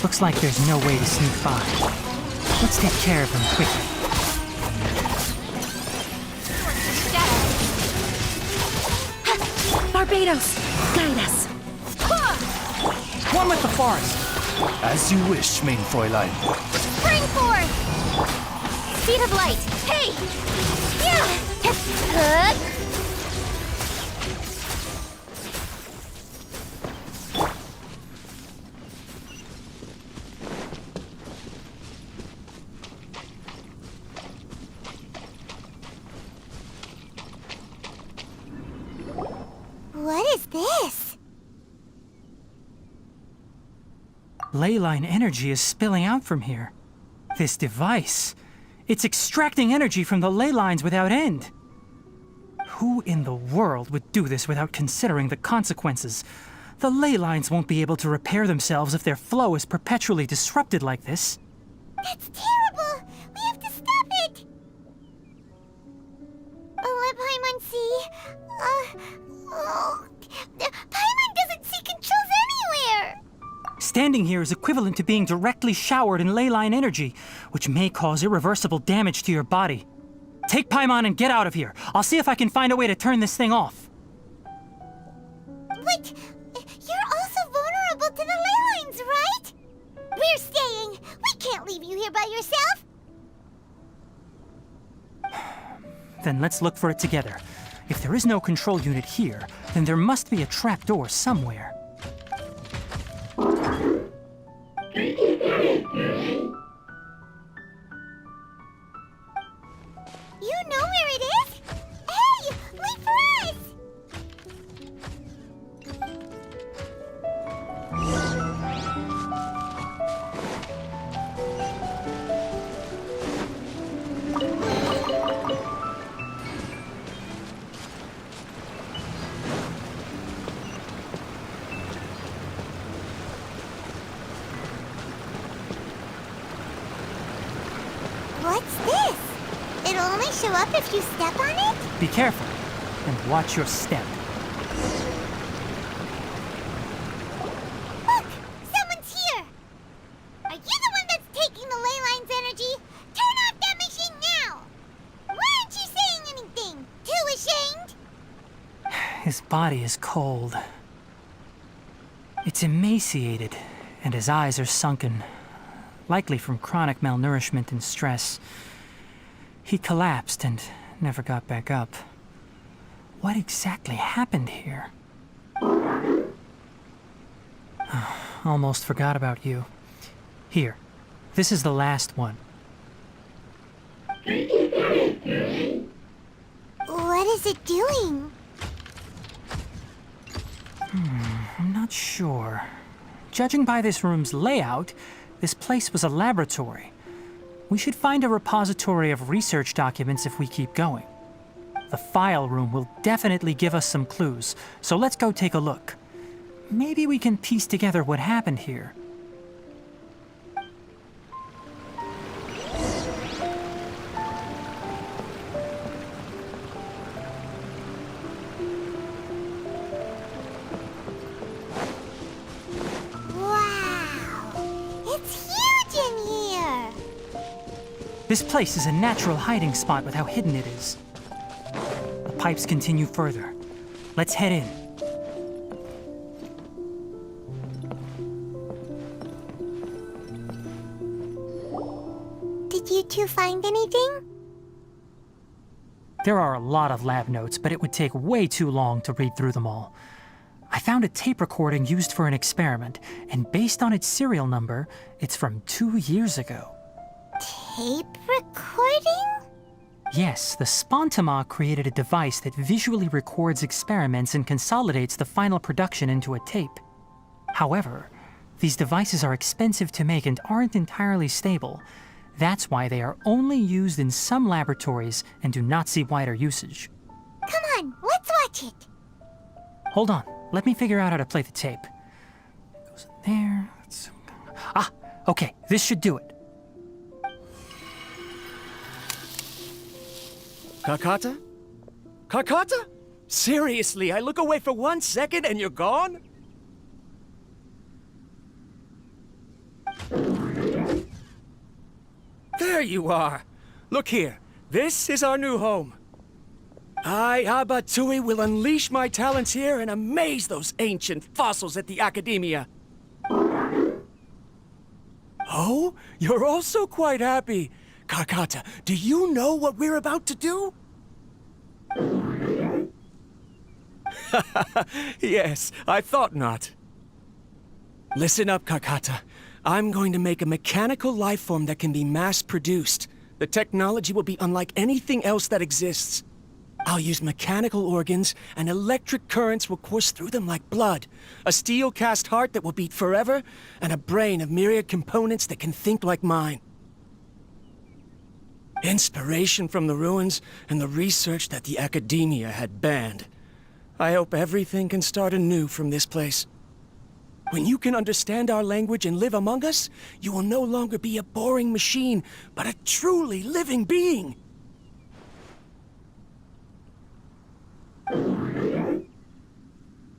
C: Looks like there's no way to sneak by. Let's take care of them quickly.
E: Barbados, guide us.
C: One with the forest.
K: As you wish, main Fräulein.
B: Spring forth! Speed of light. Hey! Yeah! What is this?
C: Ley line energy is spilling out from here. This device, it's extracting energy from the ley lines without end. Who in the world would do this without considering the consequences? The ley lines won't be able to repair themselves if their flow is perpetually disrupted like this.
B: That's terrible! We have to stop it! Let Paimon see. Paimon doesn't see controls anywhere!
C: Standing here is equivalent to being directly showered in ley line energy, which may cause irreversible damage to your body. Take Paimon and get out of here. I'll see if I can find a way to turn this thing off.
B: But you're also vulnerable to the ley lines, right? We're staying. We can't leave you here by yourself.
C: Then let's look for it together. If there is no control unit here, then there must be a trapdoor somewhere.
B: You know where it is? Hey, wait for us! What's this? It'll only show up if you step on it?
C: Be careful, and watch your step.
B: Look! Someone's here! Are you the one that's taking the ley line's energy? Turn off that machine now! Why aren't you saying anything? Too ashamed?
C: His body is cold. It's emaciated, and his eyes are sunken, likely from chronic malnourishment and stress. He collapsed and never got back up. What exactly happened here? Almost forgot about you. Here, this is the last one.
B: What is it doing?
C: I'm not sure. Judging by this room's layout, this place was a laboratory. We should find a repository of research documents if we keep going. The file room will definitely give us some clues, so let's go take a look. Maybe we can piece together what happened here. This place is a natural hiding spot with how hidden it is. The pipes continue further. Let's head in.
B: Did you two find anything?
C: There are a lot of lab notes, but it would take way too long to read through them all. I found a tape recording used for an experiment, and based on its serial number, it's from 2 years ago.
B: Tape recording?
C: Yes, the Spontamog created a device that visually records experiments and consolidates the final production into a tape. However, these devices are expensive to make and aren't entirely stable. That's why they are only used in some laboratories and do not see wider usage.
B: Come on, let's watch it.
C: Hold on, let me figure out how to play the tape. It goes in there. Okay, this should do it.
L: Kakata? Kakata? Seriously, I look away for 1 second and you're gone? There you are. Look here. This is our new home. I, Abatui, will unleash my talents here and amaze those ancient fossils at the Academia. Oh, you're also quite happy. Kakata, do you know what we're about to do? Yes, I thought not. Listen up, Kakata. I'm going to make a mechanical life form that can be mass-produced. The technology will be unlike anything else that exists. I'll use mechanical organs, and electric currents will course through them like blood. A steel-cast heart that will beat forever, and a brain of myriad components that can think like mine. Inspiration from the ruins and the research that the Academia had banned. I hope everything can start anew from this place. When you can understand our language and live among us, you will no longer be a boring machine, but a truly living being.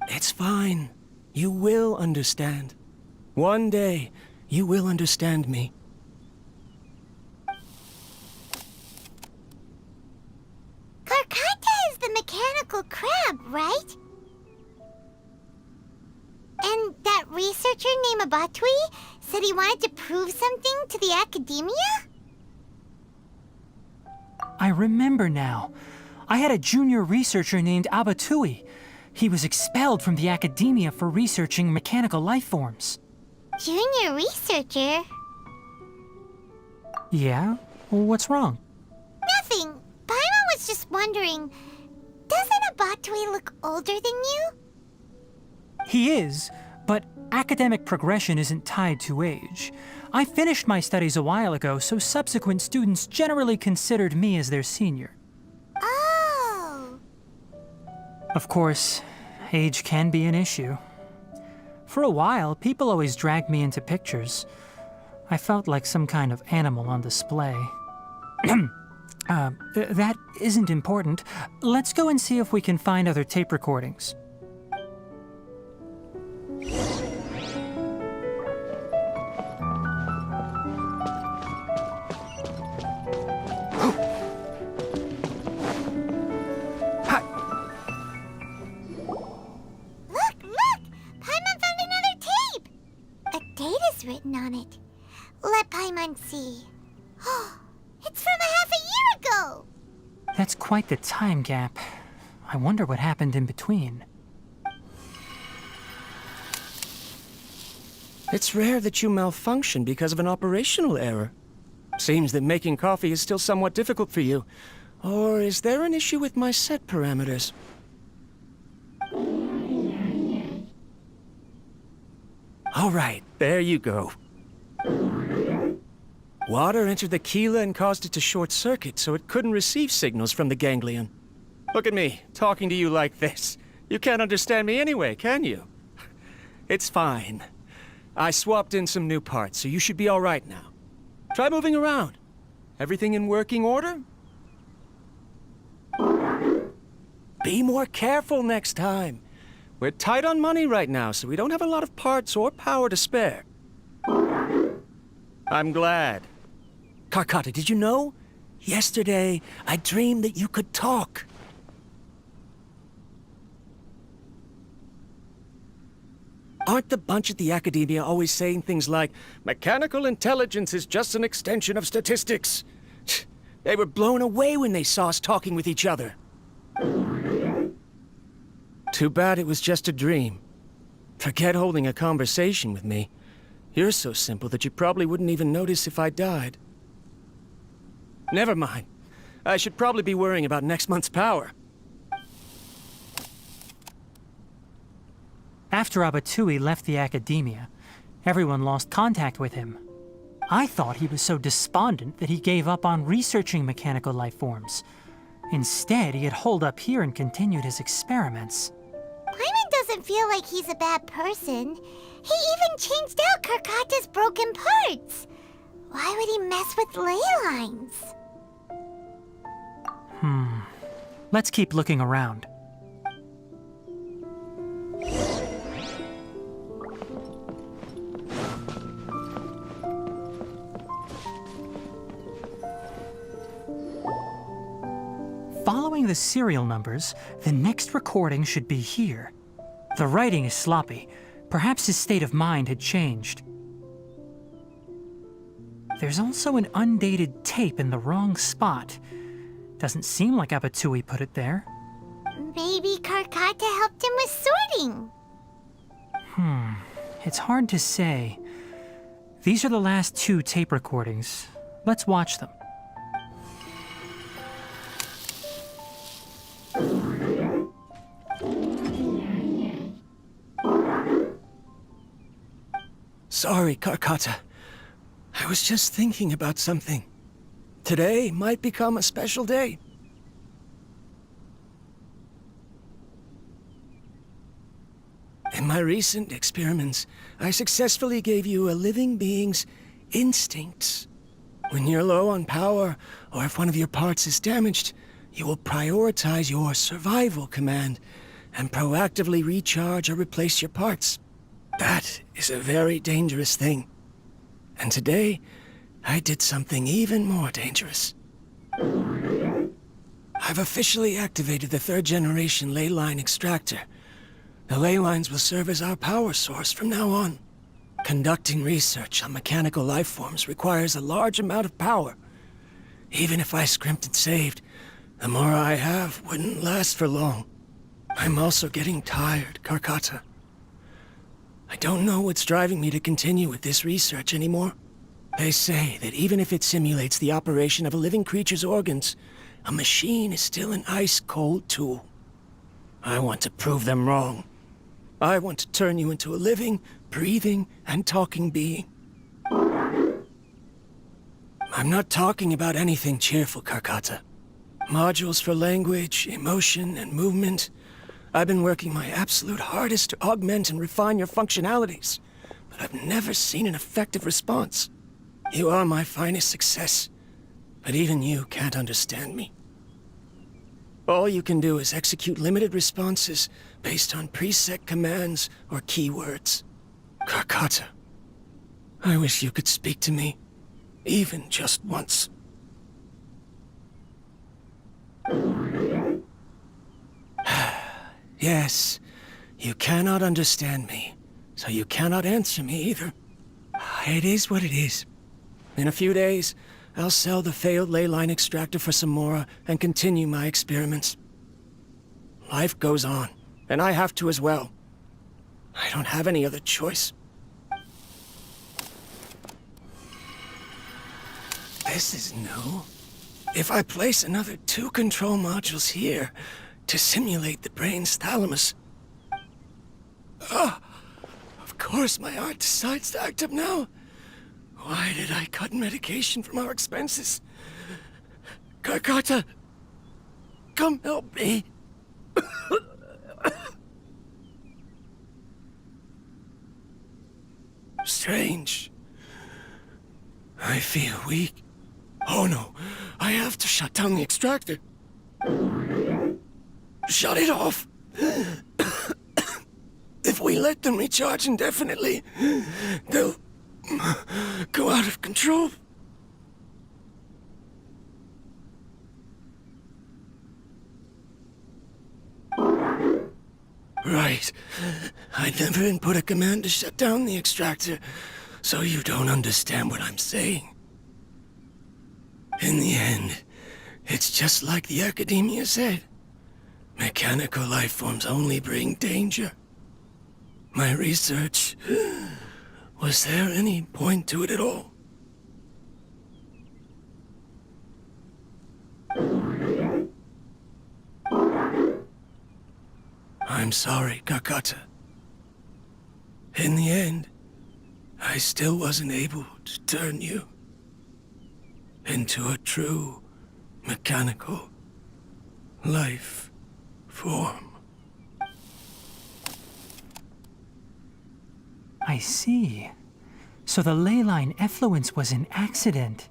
L: It's fine. You will understand. One day, you will understand me.
B: Karkata is the mechanical crab, right? And that researcher named Abatui said he wanted to prove something to the Academia?
C: I remember now. I had a junior researcher named Abatui. He was expelled from the Academia for researching mechanical life forms.
B: Junior researcher?
C: Yeah? What's wrong?
B: Nothing. Paimon was just wondering, doesn't Abatui look older than you?
C: He is, but academic progression isn't tied to age. I finished my studies a while ago, so subsequent students generally considered me as their senior.
B: Oh.
C: Of course, age can be an issue. For a while, people always dragged me into pictures. I felt like some kind of animal on display. That isn't important. Let's go and see if we can find other tape recordings.
B: Written on it. Let Paimon see. Oh, it's from a half a year ago!
C: That's quite the time gap. I wonder what happened in between.
L: It's rare that you malfunction because of an operational error. Seems that making coffee is still somewhat difficult for you. Or is there an issue with my set parameters? All right, there you go. Water entered the chela and caused it to short-circuit, so it couldn't receive signals from the ganglion. Look at me, talking to you like this. You can't understand me anyway, can you? It's fine. I swapped in some new parts, so you should be all right now. Try moving around. Everything in working order? Be more careful next time. We're tight on money right now, so we don't have a lot of parts or power to spare. I'm glad. Karkata, did you know? Yesterday, I dreamed that you could talk. Aren't the bunch at the Academia always saying things like, mechanical intelligence is just an extension of statistics? They were blown away when they saw us talking with each other. Too bad it was just a dream. Forget holding a conversation with me. You're so simple that you probably wouldn't even notice if I died. Never mind. I should probably be worrying about next month's power.
C: After Abatui left the academia, everyone lost contact with him. I thought he was so despondent that he gave up on researching mechanical life forms. Instead, he had holed up here and continued his experiments.
B: Paimon doesn't feel like he's a bad person. He even changed out Karkata's broken parts. Why would he mess with ley lines?
C: Let's keep looking around. Following the serial numbers, the next recording should be here. The writing is sloppy. Perhaps his state of mind had changed. There's also an undated tape in the wrong spot. Doesn't seem like Abatui put it there.
B: Maybe Karkata helped him with sorting.
C: It's hard to say. These are the last 2 tape recordings. Let's watch them.
L: Sorry, Karkata. I was just thinking about something. Today might become a special day. In my recent experiments, I successfully gave you a living being's instincts. When you're low on power, or if one of your parts is damaged, you will prioritize your survival command and proactively recharge or replace your parts. That is a very dangerous thing. And today, I did something even more dangerous. I've officially activated the 3rd generation ley line extractor. The ley lines will serve as our power source from now on. Conducting research on mechanical life forms requires a large amount of power. Even if I scrimped and saved, the more I have wouldn't last for long. I'm also getting tired, Karkata. I don't know what's driving me to continue with this research anymore. They say that even if it simulates the operation of a living creature's organs, a machine is still an ice-cold tool. I want to prove them wrong. I want to turn you into a living, breathing, and talking being. I'm not talking about anything cheerful, Karkata. Modules for language, emotion, and movement. I've been working my absolute hardest to augment and refine your functionalities, but I've never seen an effective response. You are my finest success, but even you can't understand me. All you can do is execute limited responses based on preset commands or keywords. Karkata, I wish you could speak to me, even just once. Yes, you cannot understand me, so you cannot answer me either. It is what it is. In a few days, I'll sell the failed ley line extractor for some more and continue my experiments. Life goes on, and I have to as well. I don't have any other choice. This is new. If I place another 2 control modules here to simulate the brain's thalamus... Of course my heart decides to act up now. Why did I cut medication from our expenses? Karkata, come help me. Strange. I feel weak. Oh no, I have to shut down the extractor. Shut it off. If we let them recharge indefinitely, they'll go out of control. Right. I never input a command to shut down the extractor, so you don't understand what I'm saying. In the end, It's just like the Academia said. Mechanical life forms only bring danger. My research... Was there any point to it at all? I'm sorry, Kakata. In the end, I still wasn't able to turn you into a true mechanical life form.
C: I see. So the ley line effluence was an accident.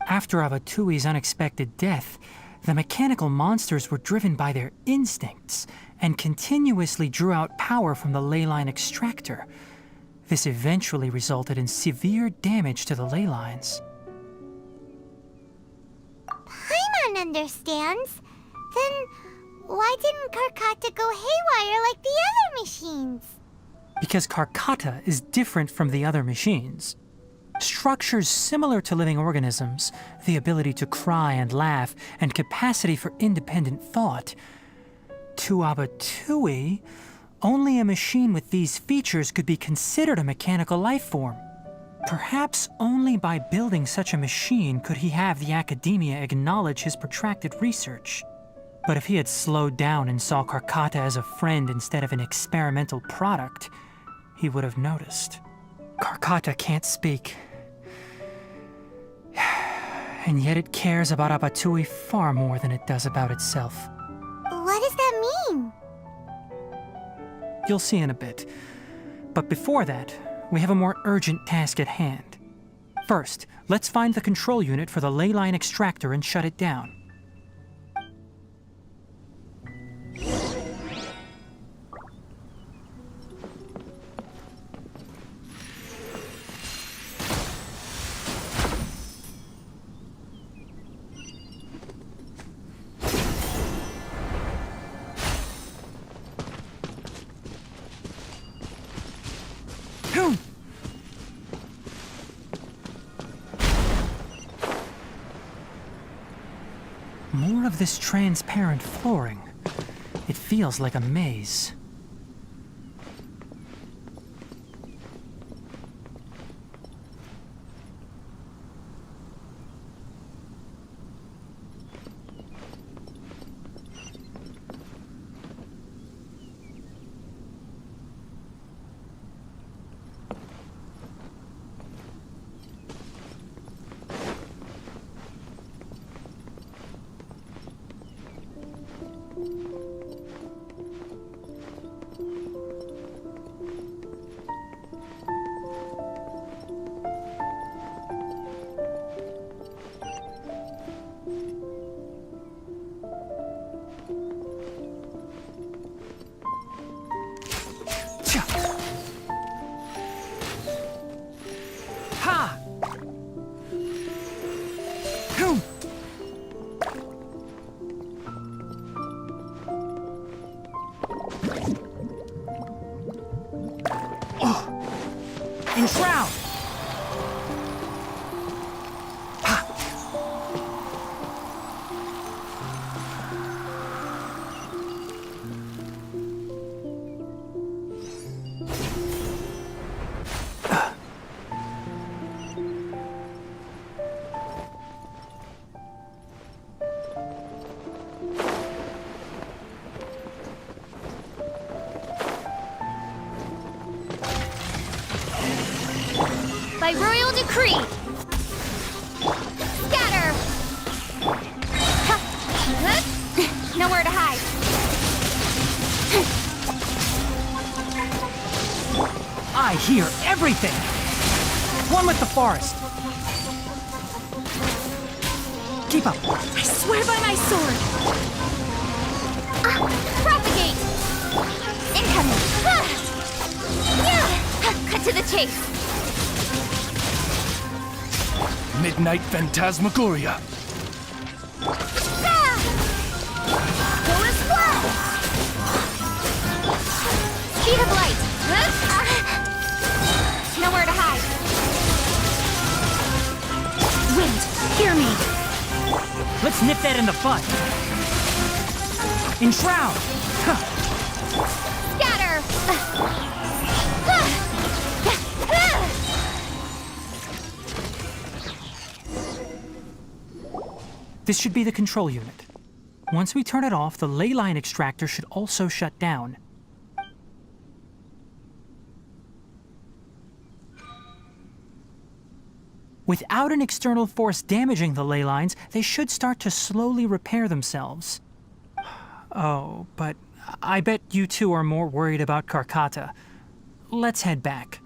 C: After Abatui's unexpected death, the mechanical monsters were driven by their instincts and continuously drew out power from the ley line extractor. This eventually resulted in severe damage to the ley lines.
B: Paimon understands. Then why didn't Karkata go haywire like the other machines?
C: Because Karkata is different from the other machines. Structures similar to living organisms, the ability to cry and laugh, and capacity for independent thought. To Abatui, only a machine with these features could be considered a mechanical life form. Perhaps only by building such a machine could he have the Academia acknowledge his protracted research. But if he had slowed down and saw Karkata as a friend instead of an experimental product, he would have noticed. Karkata can't speak. And yet it cares about Abatui far more than it does about itself.
B: What does that mean?
C: You'll see in a bit. But before that, we have a more urgent task at hand. First, let's find the control unit for the ley line extractor and shut it down. More of this transparent flooring. It feels like a maze. Enshroud!
B: By royal decree! Scatter! Nowhere to hide.
C: I hear everything! One with the forest! Keep up!
J: I swear by my sword!
B: Propagate! Incoming! Cut to the chase!
K: Midnight Phantasmagoria.
B: Polar Splash! Speed of light! Nowhere to hide.
J: Wind, hear me!
C: Let's nip that in the bud. Enshroud!
B: Scatter!
C: This should be the control unit. Once we turn it off, the ley line extractor should also shut down. Without an external force damaging the ley lines, they should start to slowly repair themselves. Oh, but I bet you two are more worried about Karkata. Let's head back.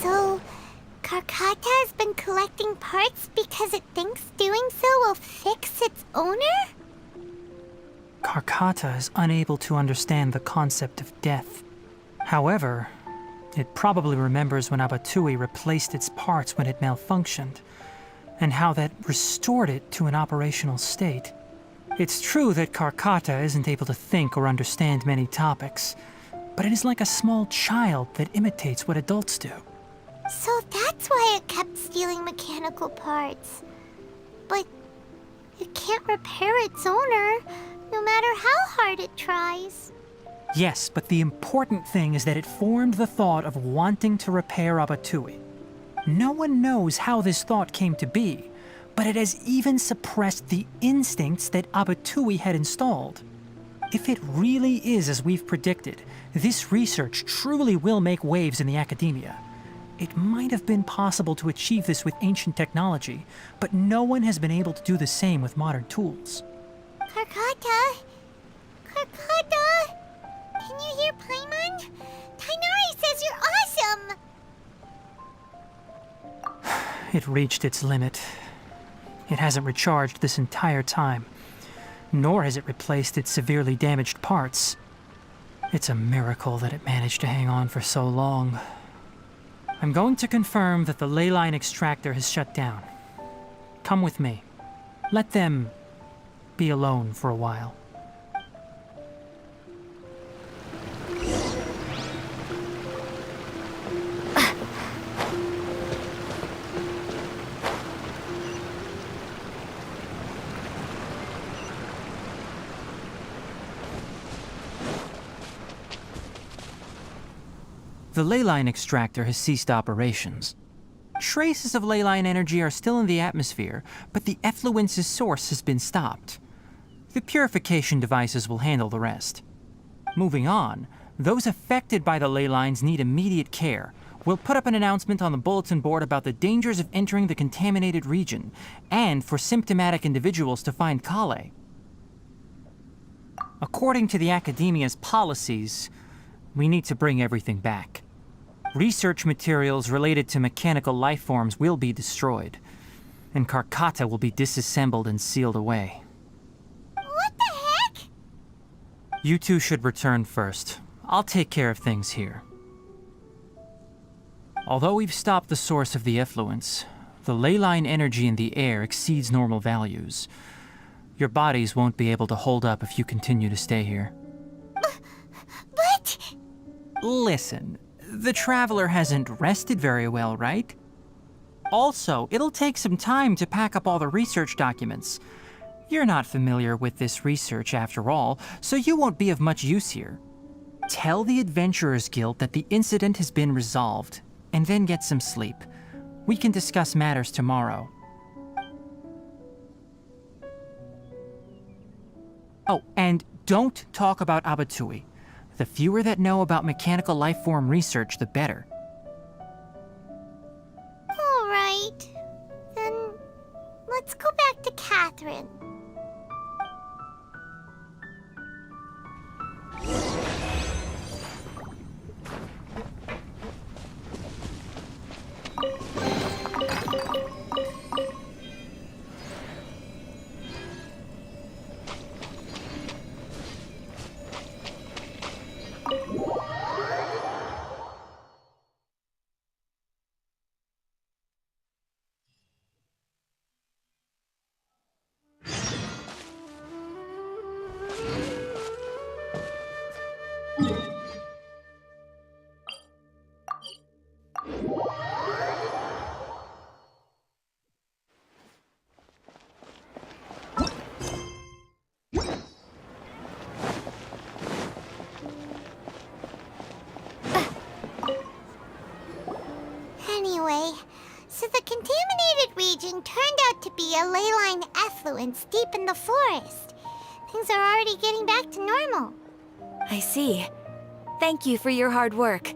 B: So, Karkata has been collecting parts because it thinks doing so will fix its owner?
C: Karkata is unable to understand the concept of death. However, it probably remembers when Abatui replaced its parts when it malfunctioned, and how that restored it to an operational state. It's true that Karkata isn't able to think or understand many topics, but it is like a small child that imitates what adults do.
B: So that's why it kept stealing mechanical parts. But it can't repair its owner, no matter how hard it tries.
C: Yes, but the important thing is that it formed the thought of wanting to repair Abatui. No one knows how this thought came to be, but it has even suppressed the instincts that Abatui had installed. If it really is as we've predicted, this research truly will make waves in the academia. It might have been possible to achieve this with ancient technology, but no one has been able to do the same with modern tools.
B: Karkata? Karkata? Can you hear Paimon? Tainari says you're awesome!
C: It reached its limit. It hasn't recharged this entire time, nor has it replaced its severely damaged parts. It's a miracle that it managed to hang on for so long. I'm going to confirm that the ley line extractor has shut down. Come with me. Let them be alone for a while. The ley line extractor has ceased operations. Traces of ley line energy are still in the atmosphere, but the effluence's source has been stopped. The purification devices will handle the rest. Moving on, those affected by the ley lines need immediate care. We'll put up an announcement on the bulletin board about the dangers of entering the contaminated region, and for symptomatic individuals to find Kale. According to the Academia's policies, we need to bring everything back. Research materials related to mechanical life forms will be destroyed, and Karkata will be disassembled and sealed away.
B: What the heck?
C: You two should return first. I'll take care of things here. Although we've stopped the source of the effluence, the ley line energy in the air exceeds normal values. Your bodies won't be able to hold up if you continue to stay here.
B: But...
C: Listen, the Traveler hasn't rested very well, right? Also, it'll take some time to pack up all the research documents. You're not familiar with this research after all, so you won't be of much use here. Tell the Adventurers Guild that the incident has been resolved, and then get some sleep. We can discuss matters tomorrow. Oh, and don't talk about Abatui. The fewer that know about mechanical life form research, the better.
B: All right. Then let's go back to Catherine. Anyway, so the contaminated region turned out to be a ley line effluence deep in the forest. Things are already getting back to normal.
A: I see. Thank you for your hard work.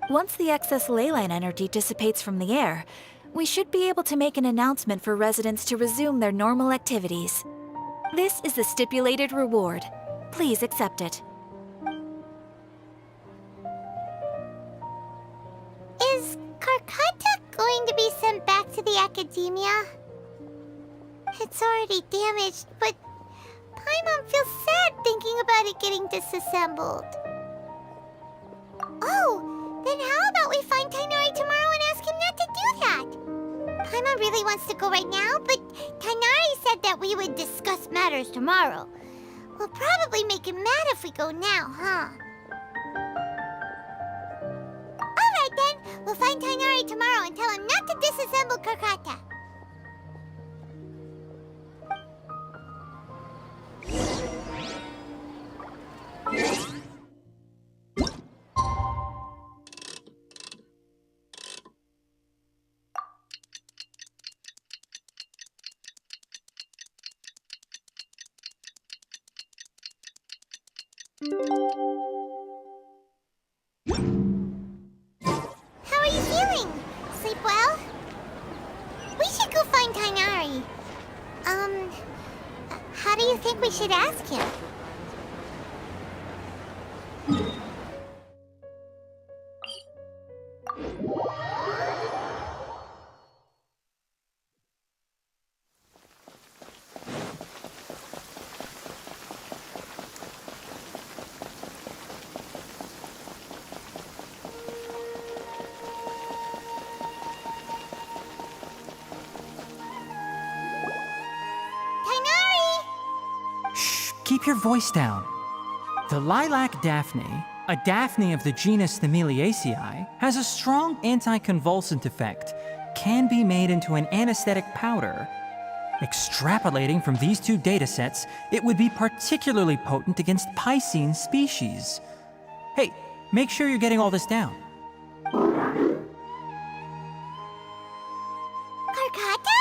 A: Once the excess ley line energy dissipates from the air, we should be able to make an announcement for residents to resume their normal activities. This is the stipulated reward. Please accept it.
B: Is Karkata going to be sent back to the Academia? It's already damaged, but Paimon feels sad thinking about it getting disassembled. Oh, then how about we find Tainari tomorrow and ask him not to do that? Paimon really wants to go right now, but Tainari said that we would discuss matters tomorrow. We'll probably make him mad if we go now, huh? Alright then, we'll find Tainari tomorrow and tell him not to disassemble Karkata. How are you feeling? Sleep well? We should go find Tainari. How do you think we should ask him?
C: Keep your voice down. The lilac daphne, a daphne of the genus Thameliaceae, has a strong anticonvulsant effect, can be made into an anesthetic powder. Extrapolating from these two datasets, it would be particularly potent against Piscine species. Hey, make sure you're getting all this down.
B: Karkata?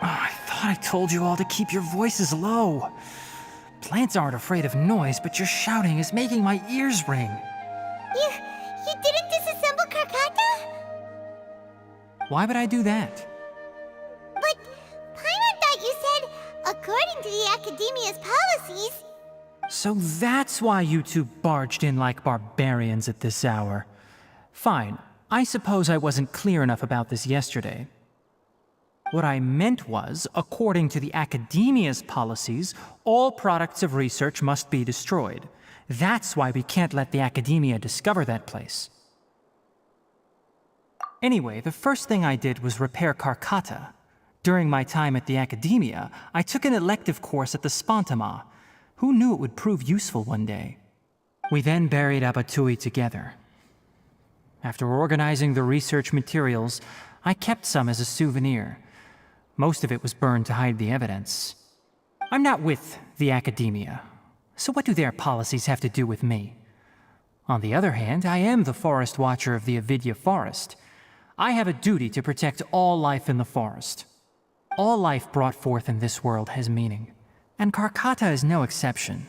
C: I thought I told you all to keep your voices low. Plants aren't afraid of noise, but your shouting is making my ears ring.
B: You didn't disassemble Karkata?
C: Why would I do that?
B: But Paimon thought you said
C: So that's why you two barged in like barbarians at this hour. Fine, I suppose I wasn't clear enough about this yesterday. What I meant was, according to the academia's policies, all products of research must be destroyed. That's why we can't let the academia discover that place. Anyway, the first thing I did was repair Karkata. During my time at the academia, I took an elective course at the Spontama. Who knew it would prove useful one day? We then buried Abatui together. After organizing the research materials, I kept some as a souvenir. Most of it was burned to hide the evidence. I'm not with the academia, so what do their policies have to do with me? On the other hand, I am the forest watcher of the Avidya forest. I have a duty to protect all life in the forest. All life brought forth in this world has meaning, and Karkata is no exception.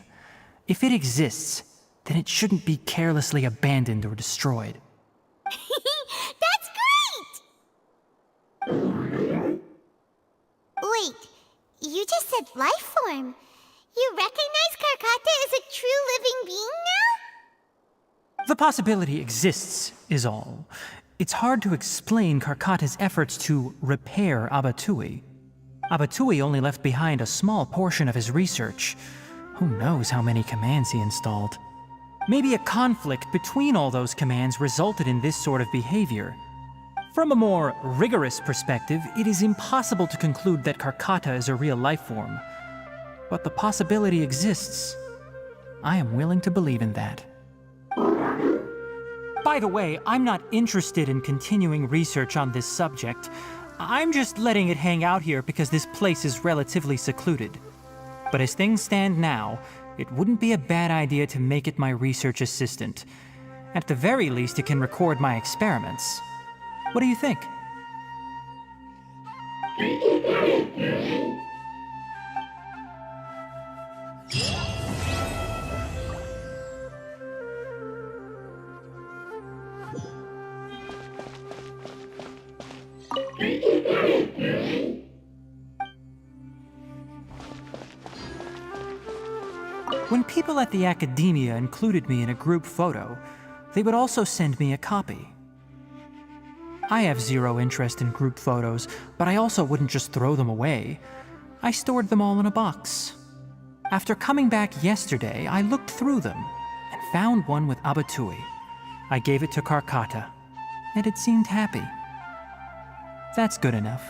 C: If it exists, then it shouldn't be carelessly abandoned or destroyed.
B: That's great! Wait, you just said life form. You recognize Karkata as a true living being now?
C: The possibility exists, is all. It's hard to explain Karkata's efforts to repair Abatui. Abatui only left behind a small portion of his research. Who knows how many commands he installed? Maybe a conflict between all those commands resulted in this sort of behavior. From a more rigorous perspective, it is impossible to conclude that Karkata is a real life form. But the possibility exists. I am willing to believe in that. By the way, I'm not interested in continuing research on this subject. I'm just letting it hang out here because this place is relatively secluded. But as things stand now, it wouldn't be a bad idea to make it my research assistant. At the very least, it can record my experiments. What do you think? When people at the academia included me in a group photo, they would also send me a copy. I have zero interest in group photos, but I also wouldn't just throw them away. I stored them all in a box. After coming back yesterday, I looked through them and found one with Abatui. I gave it to Karkata, and it seemed happy. That's good enough.